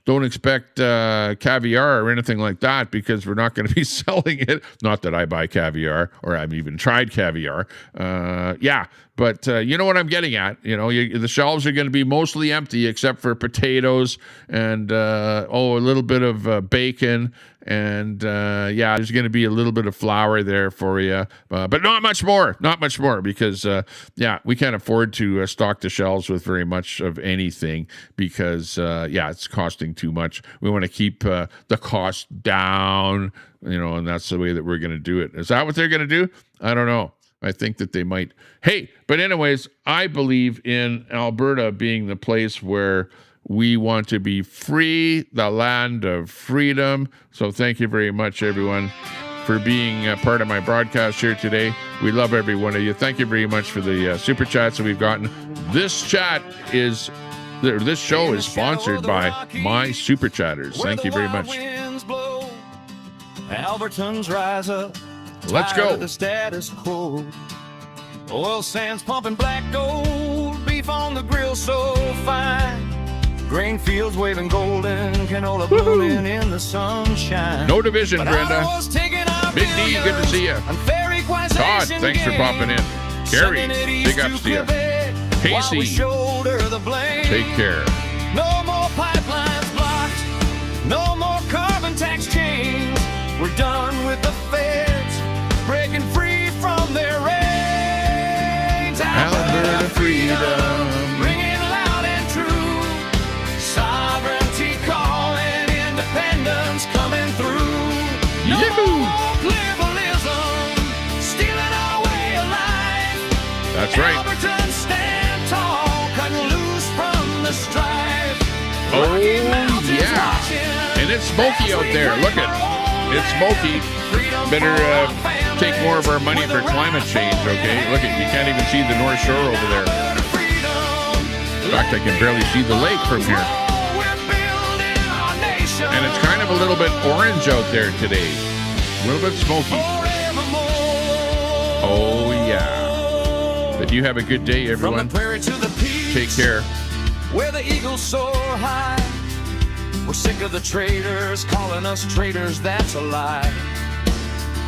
don't expect caviar or anything like that because we're not going to be selling it. Not that I buy caviar, or I've even tried caviar. Yeah, but you know what I'm getting at. You know, the shelves are going to be mostly empty except for potatoes and, a little bit of bacon. And yeah, there's going to be a little bit of flour there for you, but not much more because, yeah, we can't afford to stock the shelves with very much of anything because, yeah, it's costing too much. We want to keep the cost down, you know, and that's the way that we're going to do it. Is that what they're going to do? I don't know. I think that they might. Hey, but anyways, I believe in Alberta being the place where we want to be free, the land of freedom. So thank you very much, everyone, for being part of my broadcast here today. We love every one of you. Thank you very much for the super chats that we've gotten. This show is sponsored by my super chatters. Thank you very much.
Albertans rise up.
Let's go.
The status quo. Oil sands pumping black gold. Beef on the grill so fine. Grain fields waving golden, canola blooming in the sunshine.
No division, Brenda. Big D, good to see you. Todd, thanks for popping in. Gary, big ups to you. Casey, take care.
No more pipelines blocked. No more carbon tax chains. We're done with the feds breaking free from their reins.
Alberta freedom.
Coming through. No more liberalism, stealing our way of life.
That's right.
Albertans stand tall, cutting loose from the strife.
Oh, yeah. And it's smoky out there. Look it. It's smoky. Better take more of our money for climate change, okay? Look it. You can't even see the North Shore over there. In fact, I can barely see the lake from here. And it's kind of a little bit orange out there today. A little bit smoky. Oh, yeah. But you have a good day, everyone. Take care.
Where the eagles soar high. We're sick of the traitors calling us traitors. That's a lie.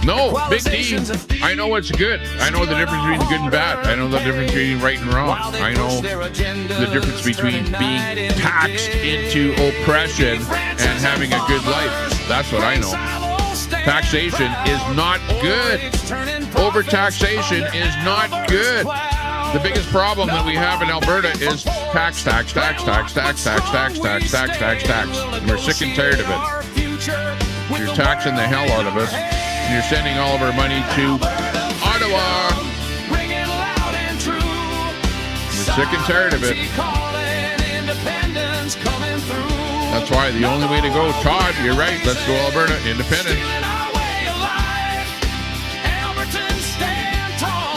No, Big D, I know what's good. I know the difference between good and bad. I know the difference between right and wrong. I know the difference between being taxed into oppression and having a good life. That's what I know. Taxation is not good. Overtaxation is not good. The biggest problem that we have in Alberta is tax. And we're sick and tired of it. You're taxing the hell out of us. You're sending all of our money to Ottawa. We're sick and tired of it. That's why the only way to go, Todd, you're right, let's go Alberta, independence.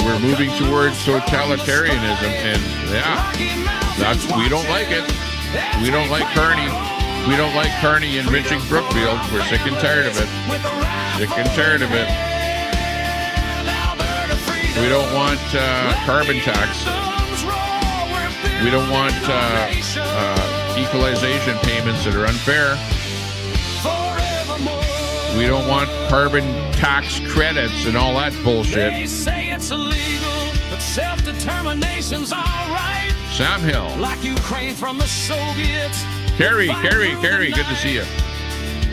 We're moving towards totalitarianism, and we don't like it. We don't like Carney. We don't like Carney enriching Brookfield. We're sick and tired of it. Sick and tired of it. We don't want carbon tax. We don't want equalization payments that are unfair. We don't want carbon tax credits and all that bullshit.
They say it's illegal, but self-determination's all right.
Sam Hill.
Like Ukraine from the Soviets.
Carrie, good to see you.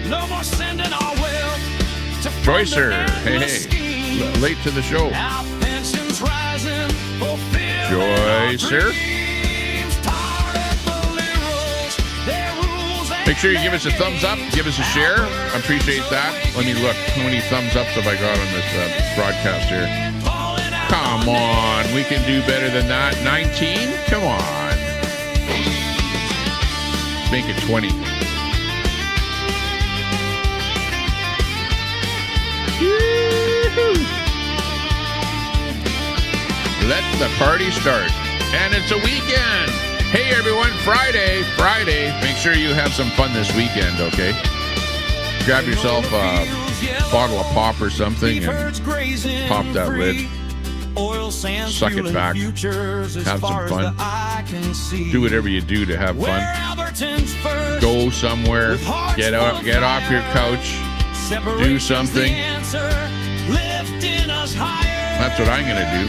No more sending our wealth to
Joycer, hey. Late to the show.
Our pensions rising,
Joycer. Make sure you give us a thumbs up, give us a share. I appreciate that. Let me look. How many thumbs ups have I got on this broadcast here? Come on. We can do better than that. 19? Come on. Make it 20. Let the party start. And it's a weekend. Hey everyone, Friday. Make sure you have some fun this weekend, okay? Grab yourself a bottle of pop or something and pop that lid. Suck it back. Have some fun. Do whatever you do to have fun. Go somewhere. Get off your couch. Do something. That's what I'm going to do.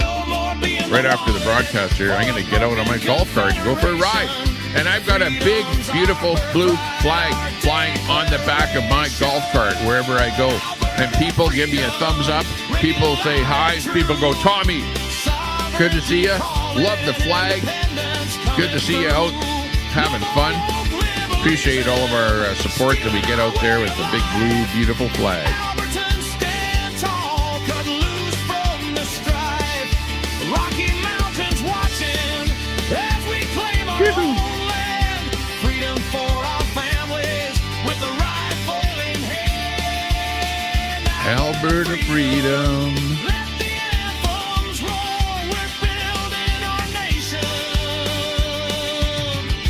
Right after the broadcast here, I'm going to get out on my golf cart and go for a ride. And I've got a big, beautiful blue flag flying on the back of my golf cart wherever I go. And people give me a thumbs up. People say hi. People go, Tommy, good to see you. Love the flag. Good to see you out having fun. Appreciate all of our support that we get out there with the big, blue, beautiful flag.
Freedom for our families with the rifle in hand.
Alberta freedom.
Let the anthems roll. We're building our nation.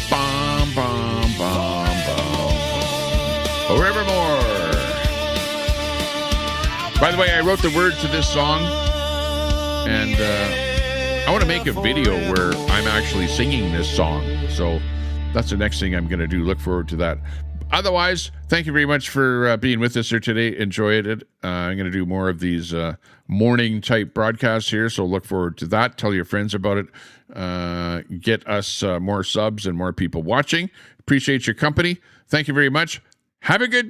Bom, bom, bom, bom. Forevermore. By the way, I wrote the words to this song, and I want to make a video where I'm actually singing this song. So that's the next thing I'm going to do. Look forward to that. Otherwise, thank you very much for being with us here today. Enjoyed it. I'm going to do more of these morning type broadcasts here. So look forward to that. Tell your friends about it. Get us more subs and more people watching. Appreciate your company. Thank you very much. Have a good